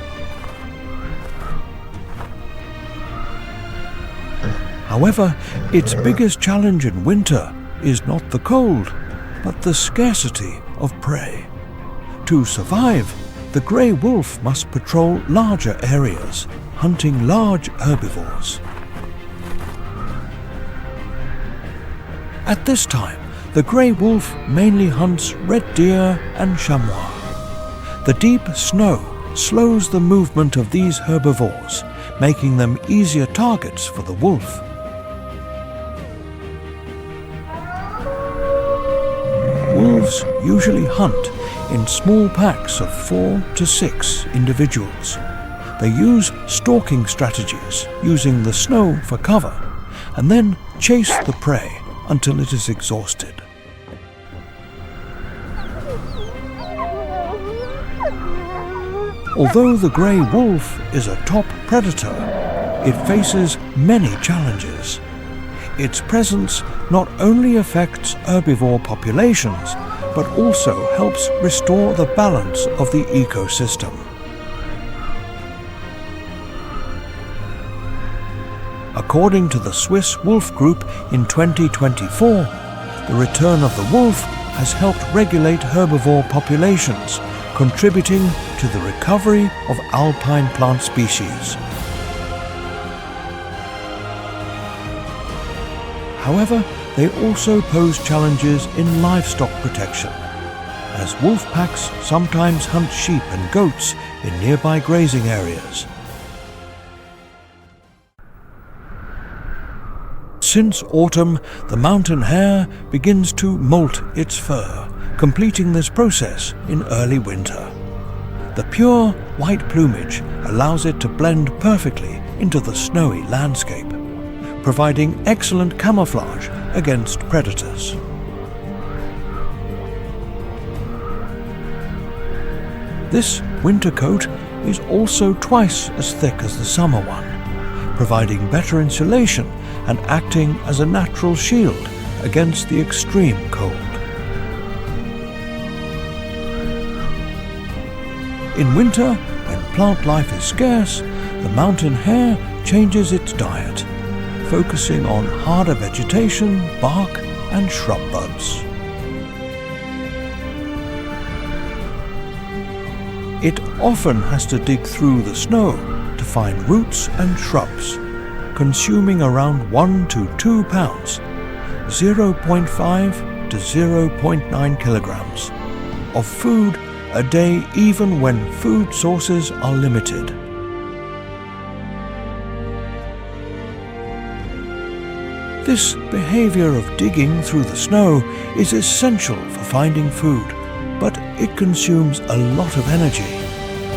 However, its biggest challenge in winter is not the cold, but the scarcity of prey. To survive, the grey wolf must patrol larger areas, hunting large herbivores. At this time, the grey wolf mainly hunts red deer and chamois. The deep snow slows the movement of these herbivores, making them easier targets for the wolf. Wolves usually hunt in small packs of 4 to 6 individuals. They use stalking strategies, using the snow for cover, and then chase the prey until it is exhausted. Although the grey wolf is a top predator, it faces many challenges. Its presence not only affects herbivore populations, but also helps restore the balance of the ecosystem. According to the Swiss Wolf Group in 2024, the return of the wolf has helped regulate herbivore populations, contributing to the recovery of alpine plant species. However, they also pose challenges in livestock protection, as wolf packs sometimes hunt sheep and goats in nearby grazing areas. Since autumn, the mountain hare begins to molt its fur, completing this process in early winter. The pure white plumage allows it to blend perfectly into the snowy landscape, providing excellent camouflage against predators. This winter coat is also twice as thick as the summer one, providing better insulation and acting as a natural shield against the extreme cold. In winter, when plant life is scarce, the mountain hare changes its diet, focusing on harder vegetation, bark, and shrub buds. It often has to dig through the snow to find roots and shrubs, consuming around 1 to 2 pounds, 0.5 to 0.9 kilograms, of food a day, even when food sources are limited. This behavior of digging through the snow is essential for finding food, but it consumes a lot of energy.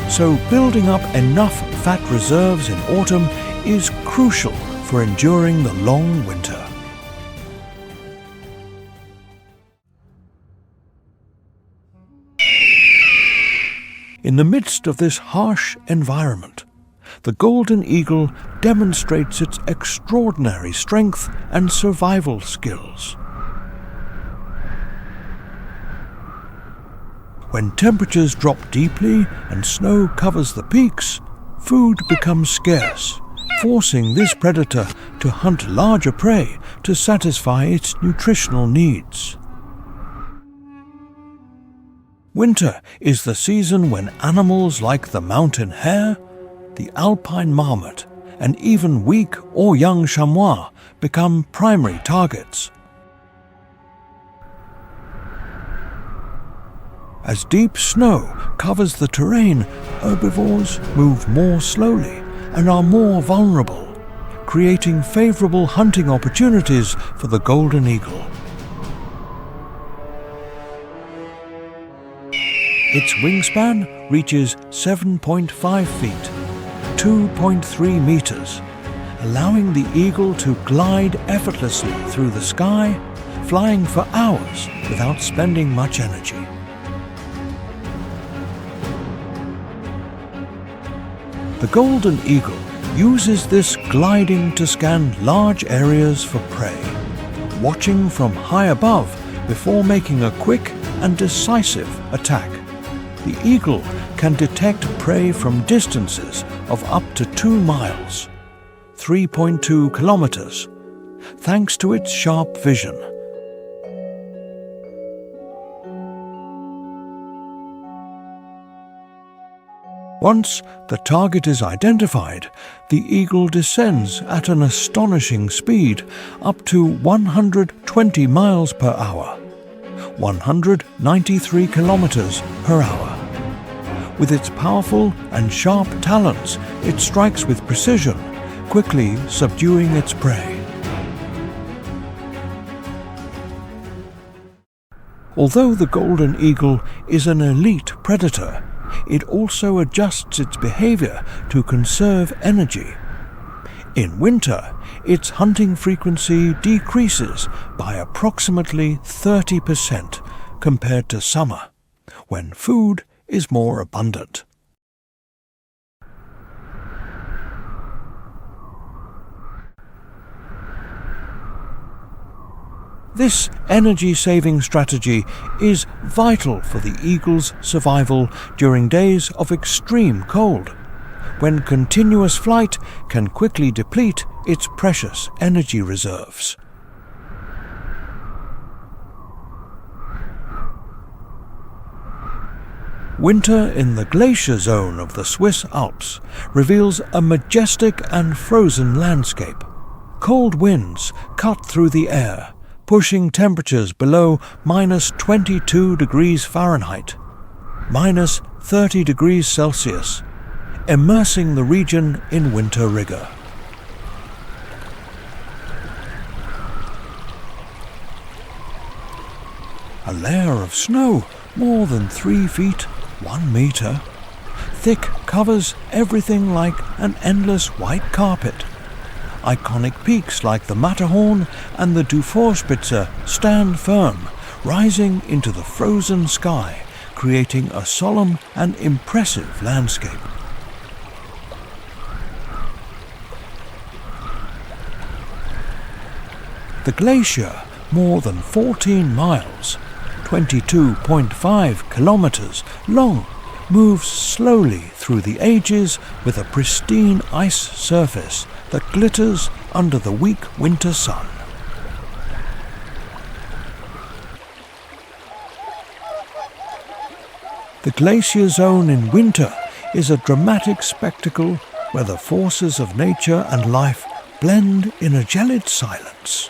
So building up enough fat reserves in autumn is crucial for enduring the long winter. In the midst of this harsh environment, the golden eagle demonstrates its extraordinary strength and survival skills. When temperatures drop deeply and snow covers the peaks, food becomes scarce, forcing this predator to hunt larger prey to satisfy its nutritional needs. Winter is the season when animals like the mountain hare, the alpine marmot, and even weak or young chamois become primary targets. As deep snow covers the terrain, herbivores move more slowly and are more vulnerable, creating favorable hunting opportunities for the golden eagle. Its wingspan reaches 7.5 feet, 2.3 meters, allowing the eagle to glide effortlessly through the sky, flying for hours without spending much energy. The golden eagle uses this gliding to scan large areas for prey, watching from high above before making a quick and decisive attack. The eagle can detect prey from distances of up to 2 miles, 3.2 kilometers, thanks to its sharp vision. Once the target is identified, the eagle descends at an astonishing speed, up to 120 miles per hour, 193 kilometers per hour. With its powerful and sharp talons, it strikes with precision, quickly subduing its prey. Although the golden eagle is an elite predator, it also adjusts its behavior to conserve energy. In winter, its hunting frequency decreases by approximately 30% compared to summer, when food is more abundant. This energy-saving strategy is vital for the eagle's survival during days of extreme cold, when continuous flight can quickly deplete its precious energy reserves. Winter in the glacier zone of the Swiss Alps reveals a majestic and frozen landscape. Cold winds cut through the air, pushing temperatures below -22 degrees Fahrenheit, -30 degrees Celsius, immersing the region in winter rigor. A layer of snow more than 3 feet, 1 meter, thick covers everything like an endless white carpet. Iconic peaks like the Matterhorn and the Dufourspitze stand firm, rising into the frozen sky, creating a solemn and impressive landscape. The glacier, more than 14 miles, 22.5 kilometers long, moves slowly through the ages with a pristine ice surface that glitters under the weak winter sun. The glacier zone in winter is a dramatic spectacle where the forces of nature and life blend in a gelid silence.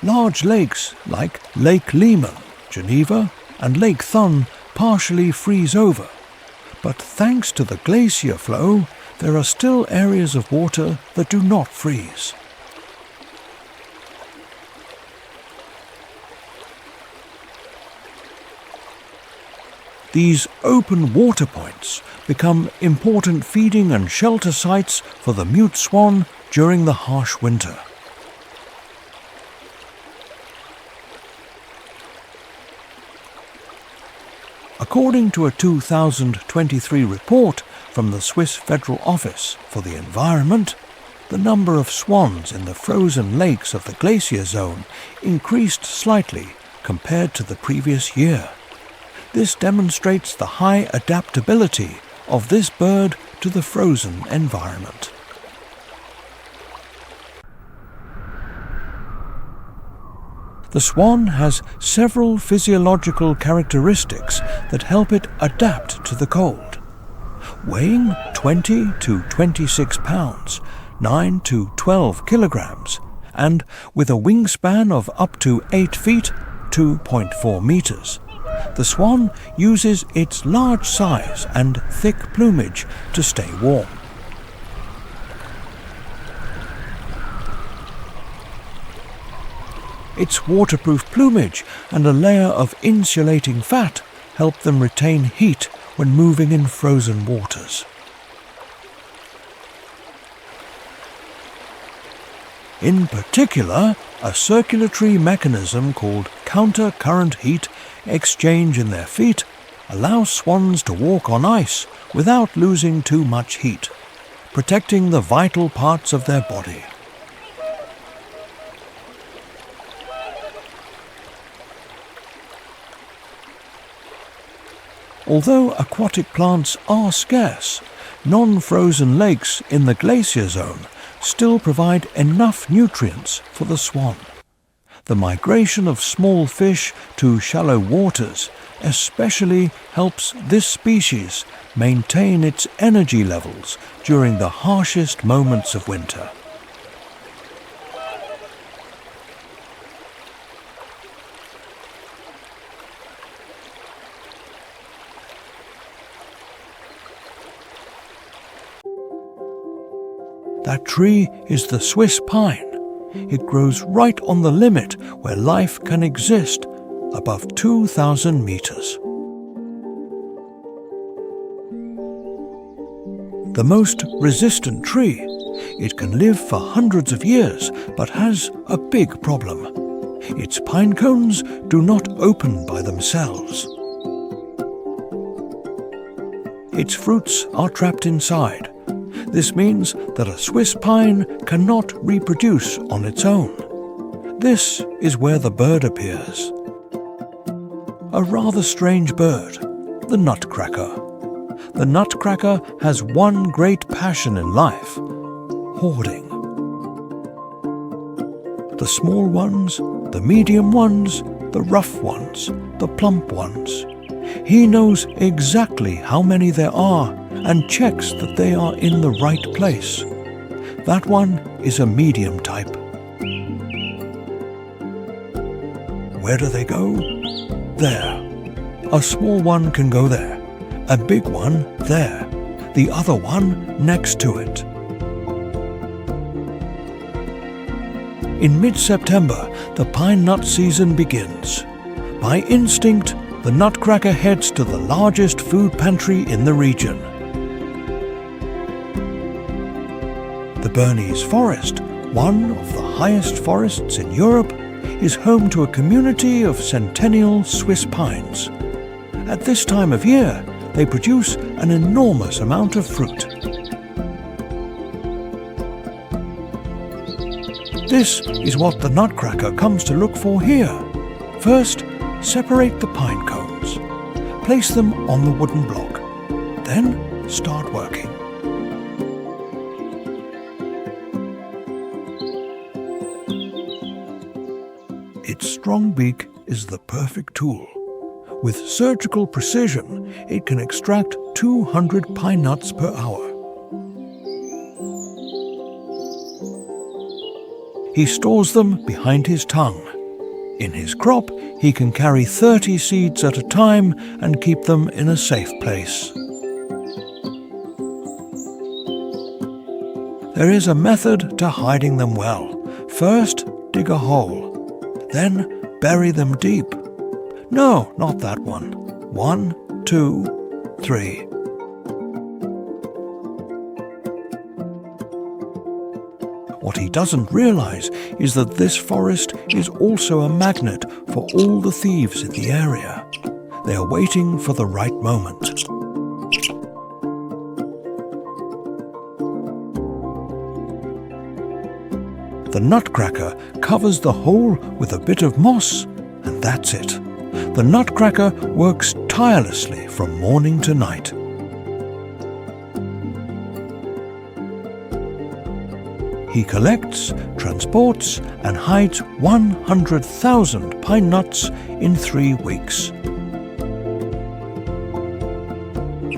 Large lakes like Lake Leman, Geneva, and Lake Thun partially freeze over, but thanks to the glacier flow, there are still areas of water that do not freeze. These open water points become important feeding and shelter sites for the mute swan during the harsh winter. According to a 2023 report from the Swiss Federal Office for the Environment, the number of swans in the frozen lakes of the glacier zone increased slightly compared to the previous year. This demonstrates the high adaptability of this bird to the frozen environment. The swan has several physiological characteristics that help it adapt to the cold. Weighing 20 to 26 pounds, 9 to 12 kilograms, and with a wingspan of up to 8 feet, 2.4 meters, the swan uses its large size and thick plumage to stay warm. Its waterproof plumage and a layer of insulating fat help them retain heat when moving in frozen waters. In particular, a circulatory mechanism called counter-current heat exchange in their feet allows swans to walk on ice without losing too much heat, protecting the vital parts of their body. Although aquatic plants are scarce, non-frozen lakes in the glacier zone still provide enough nutrients for the swan. The migration of small fish to shallow waters especially helps this species maintain its energy levels during the harshest moments of winter. That tree is the Swiss pine. It grows right on the limit where life can exist, above 2,000 meters. The most resistant tree, it can live for hundreds of years but has a big problem. Its pine cones do not open by themselves. Its fruits are trapped inside. This means that a Swiss pine cannot reproduce on its own. This is where the bird appears. A rather strange bird, the nutcracker. The nutcracker has one great passion in life: hoarding. The small ones, the medium ones, the rough ones, the plump ones. He knows exactly how many there are and checks that they are in the right place. That one is a medium type. Where do they go? There. A small one can go there. A big one there. The other one next to it. In mid-September, the pine nut season begins. By instinct, the nutcracker heads to the largest food pantry in the region. The Bernese Forest, one of the highest forests in Europe, is home to a community of centennial Swiss pines. At this time of year, they produce an enormous amount of fruit. This is what the nutcracker comes to look for here. First, separate the pine cones. Place them on the wooden block. Then start working. Its strong beak is the perfect tool. With surgical precision, it can extract 200 pine nuts per hour. He stores them behind his tongue. In his crop, he can carry 30 seeds at a time and keep them in a safe place. There is a method to hiding them well. First, dig a hole. Then, bury them deep. No, not that one. 1, 2, 3. What he doesn't realize is that this forest is also a magnet for all the thieves in the area. They are waiting for the right moment. The nutcracker covers the hole with a bit of moss, and that's it. The nutcracker works tirelessly from morning to night. He collects, transports, and hides 100,000 pine nuts in 3 weeks.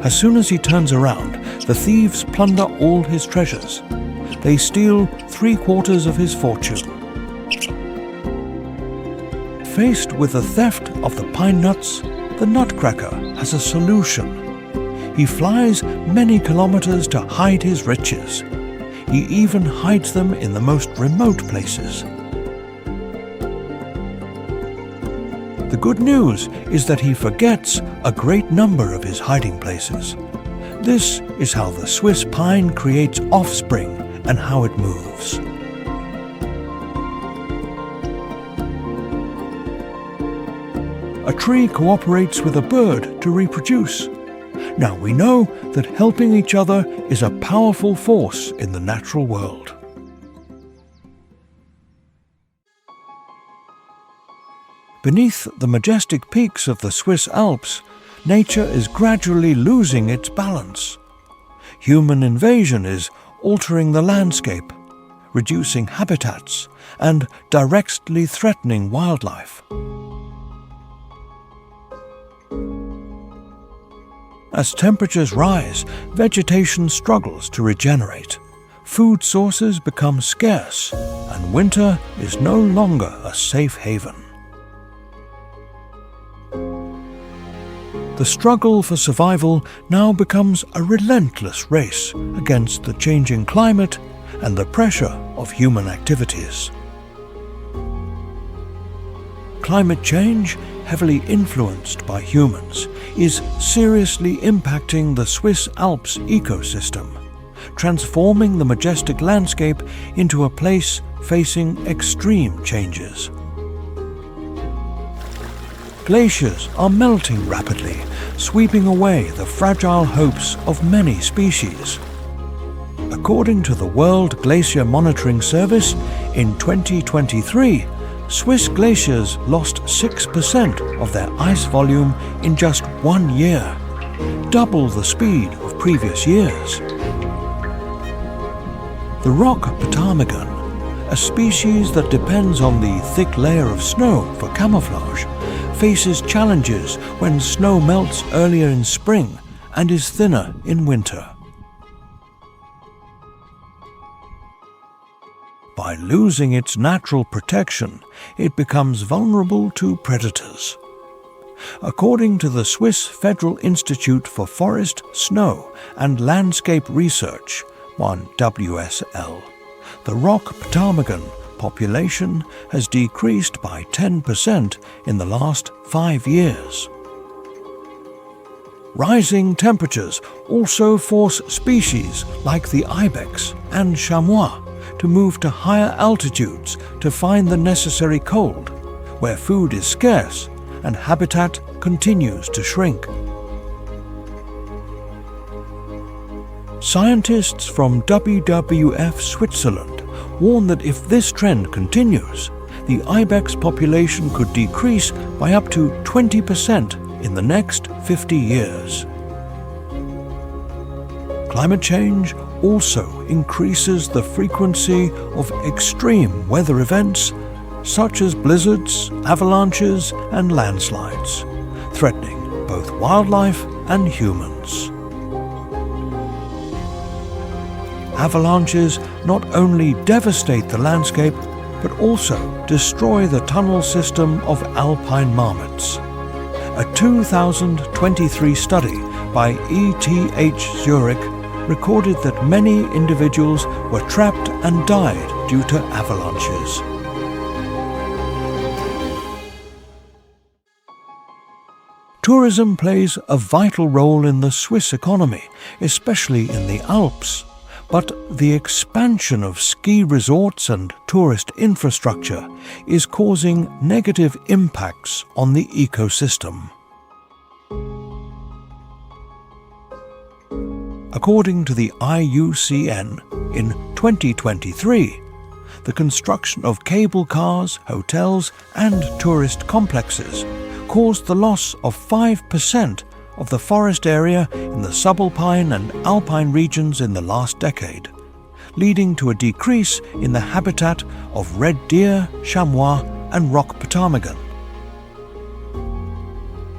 As soon as he turns around, the thieves plunder all his treasures. They steal 3/4 of his fortune. Faced with the theft of the pine nuts, the nutcracker has a solution. He flies many kilometers to hide his riches. He even hides them in the most remote places. The good news is that he forgets a great number of his hiding places. This is how the Swiss pine creates offspring and how it moves. A tree cooperates with a bird to reproduce. Now we know that helping each other is a powerful force in the natural world. Beneath the majestic peaks of the Swiss Alps, nature is gradually losing its balance. Human invasion is altering the landscape, reducing habitats, and directly threatening wildlife. As temperatures rise, vegetation struggles to regenerate. Food sources become scarce, and winter is no longer a safe haven. The struggle for survival now becomes a relentless race against the changing climate and the pressure of human activities. Climate change, heavily influenced by humans, is seriously impacting the Swiss Alps ecosystem, transforming the majestic landscape into a place facing extreme changes. Glaciers are melting rapidly, sweeping away the fragile hopes of many species. According to the World Glacier Monitoring Service, in 2023, Swiss glaciers lost 6% of their ice volume in just 1 year, double the speed of previous years. The rock ptarmigan, a species that depends on the thick layer of snow for camouflage, faces challenges when snow melts earlier in spring and is thinner in winter. By losing its natural protection, it becomes vulnerable to predators. According to the Swiss Federal Institute for Forest, Snow and Landscape Research, WSL, the rock ptarmigan population has decreased by 10% in the last 5 years. Rising temperatures also force species like the Ibex and chamois to move to higher altitudes to find the necessary cold, where food is scarce and habitat continues to shrink. Scientists from WWF Switzerland warn that if this trend continues, the Ibex population could decrease by up to 20% in the next 50 years. Climate change also increases the frequency of extreme weather events such as blizzards, avalanches, and landslides, threatening both wildlife and humans. Avalanches not only devastate the landscape, but also destroy the tunnel system of alpine marmots. A 2023 study by ETH Zurich recorded that many individuals were trapped and died due to avalanches. Tourism plays a vital role in the Swiss economy, especially in the Alps. But the expansion of ski resorts and tourist infrastructure is causing negative impacts on the ecosystem. According to the IUCN, in 2023, the construction of cable cars, hotels and tourist complexes caused the loss of 5% of the forest area in the subalpine and alpine regions in the last decade, leading to a decrease in the habitat of red deer, chamois and rock ptarmigan.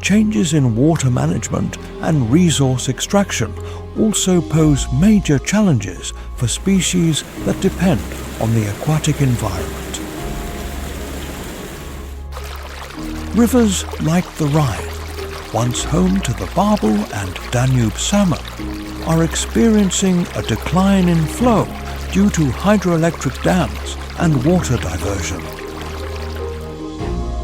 Changes in water management and resource extraction also pose major challenges for species that depend on the aquatic environment. Rivers like the Rhine, once home to the barbel and Danube salmon, are experiencing a decline in flow due to hydroelectric dams and water diversion.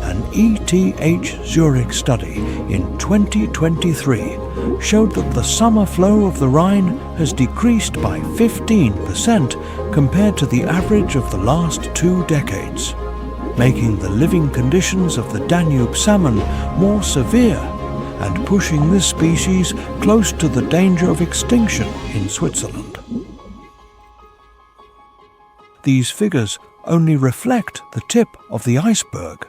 An ETH Zurich study in 2023 showed that the summer flow of the Rhine has decreased by 15% compared to the average of the last 2 decades, making the living conditions of the Danube salmon more severe and pushing this species close to the danger of extinction in Switzerland. These figures only reflect the tip of the iceberg,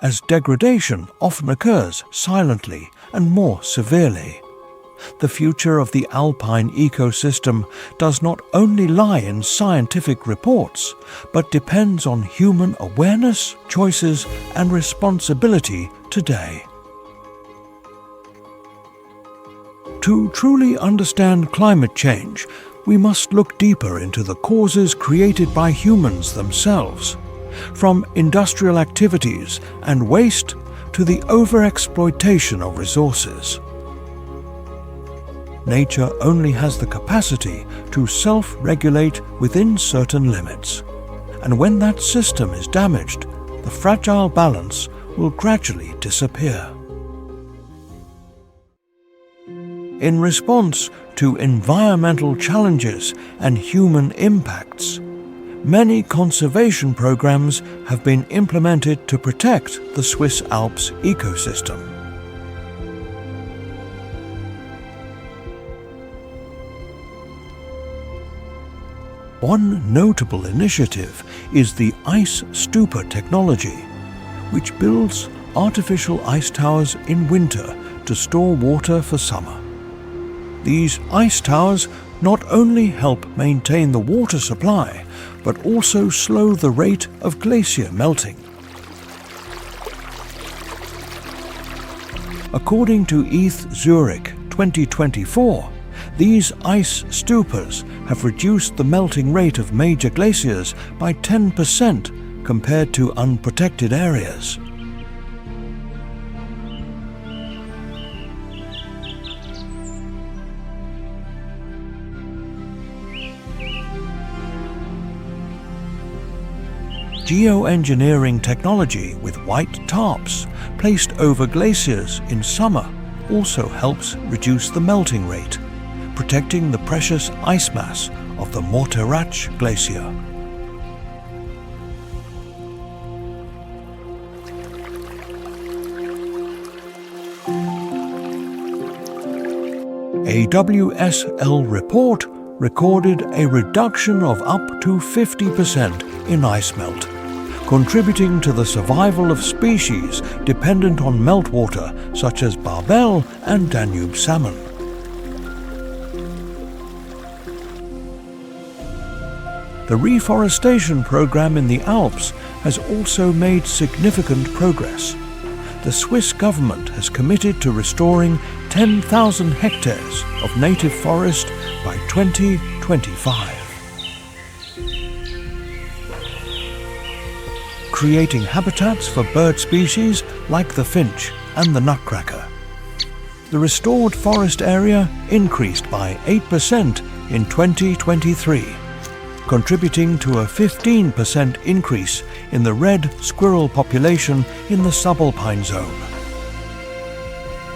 as degradation often occurs silently and more severely. The future of the alpine ecosystem does not only lie in scientific reports, but depends on human awareness, choices, and responsibility today. To truly understand climate change, we must look deeper into the causes created by humans themselves, from industrial activities and waste to the overexploitation of resources. Nature only has the capacity to self-regulate within certain limits, and when that system is damaged, the fragile balance will gradually disappear. In response to environmental challenges and human impacts, many conservation programs have been implemented to protect the Swiss Alps ecosystem. One notable initiative is the ice stupor technology, which builds artificial ice towers in winter to store water for summer. These ice towers not only help maintain the water supply, but also slow the rate of glacier melting. According to ETH Zurich 2024, these ice stupors have reduced the melting rate of major glaciers by 10% compared to unprotected areas. Geoengineering technology with white tarps placed over glaciers in summer also helps reduce the melting rate, protecting the precious ice mass of the Morteratsch Glacier. A WSL report recorded a reduction of up to 50% in ice melt, contributing to the survival of species dependent on meltwater such as barbel and Danube salmon. The reforestation program in the Alps has also made significant progress. The Swiss government has committed to restoring 10,000 hectares of native forest by 2025. Creating habitats for bird species like the finch and the nutcracker. The restored forest area increased by 8% in 2023, contributing to a 15% increase in the red squirrel population in the subalpine zone.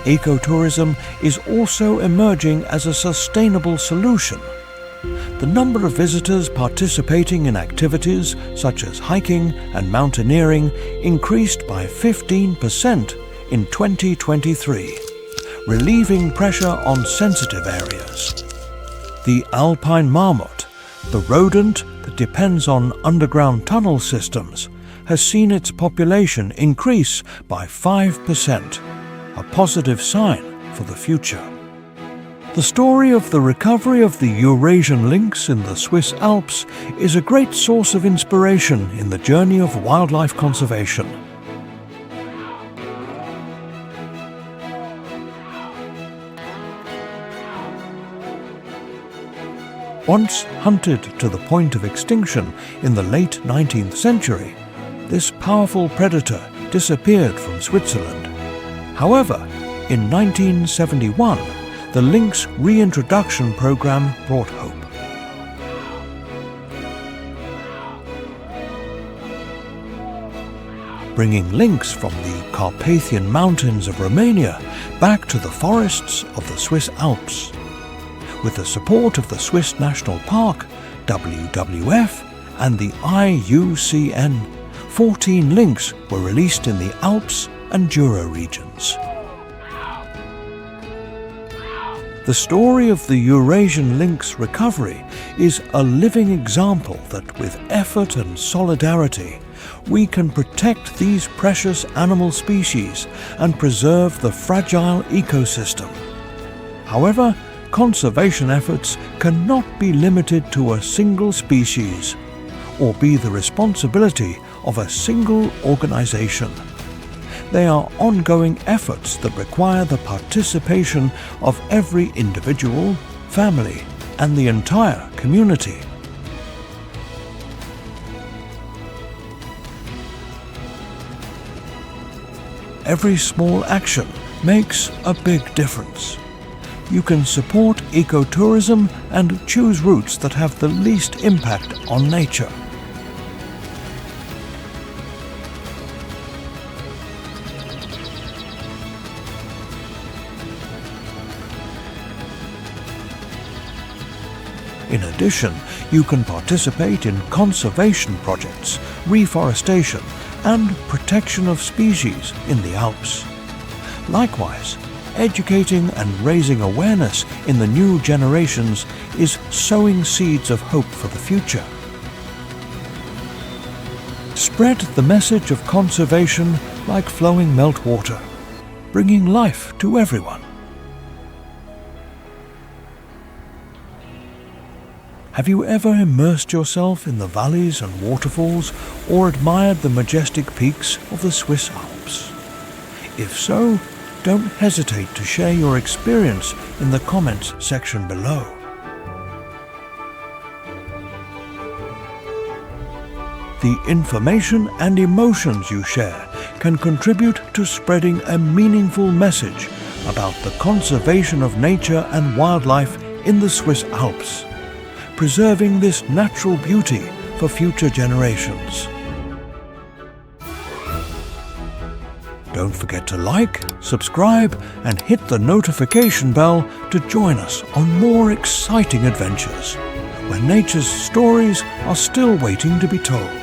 Ecotourism is also emerging as a sustainable solution. The number of visitors participating in activities such as hiking and mountaineering increased by 15% in 2023, relieving pressure on sensitive areas. The alpine marmot, the rodent that depends on underground tunnel systems, has seen its population increase by 5%, a positive sign for the future. The story of the recovery of the Eurasian lynx in the Swiss Alps is a great source of inspiration in the journey of wildlife conservation. Once hunted to the point of extinction in the late 19th century, this powerful predator disappeared from Switzerland. However, in 1971, the lynx reintroduction program brought hope. Bringing lynx from the Carpathian Mountains of Romania back to the forests of the Swiss Alps. With the support of the Swiss National Park, WWF and the IUCN, 14 lynx were released in the Alps and Jura regions. The story of the Eurasian lynx recovery is a living example that with effort and solidarity, we can protect these precious animal species and preserve the fragile ecosystem. However, conservation efforts cannot be limited to a single species or be the responsibility of a single organization. They are ongoing efforts that require the participation of every individual, family, and the entire community. Every small action makes a big difference. You can support ecotourism and choose routes that have the least impact on nature. In addition, you can participate in conservation projects, reforestation, and protection of species in the Alps. Likewise, educating and raising awareness in the new generations is sowing seeds of hope for the future. Spread the message of conservation like flowing meltwater, bringing life to everyone. Have you ever immersed yourself in the valleys and waterfalls or admired the majestic peaks of the Swiss Alps? If so, don't hesitate to share your experience in the comments section below. The information and emotions you share can contribute to spreading a meaningful message about the conservation of nature and wildlife in the Swiss Alps, preserving this natural beauty for future generations. Don't forget to like, subscribe, and hit the notification bell to join us on more exciting adventures, where nature's stories are still waiting to be told.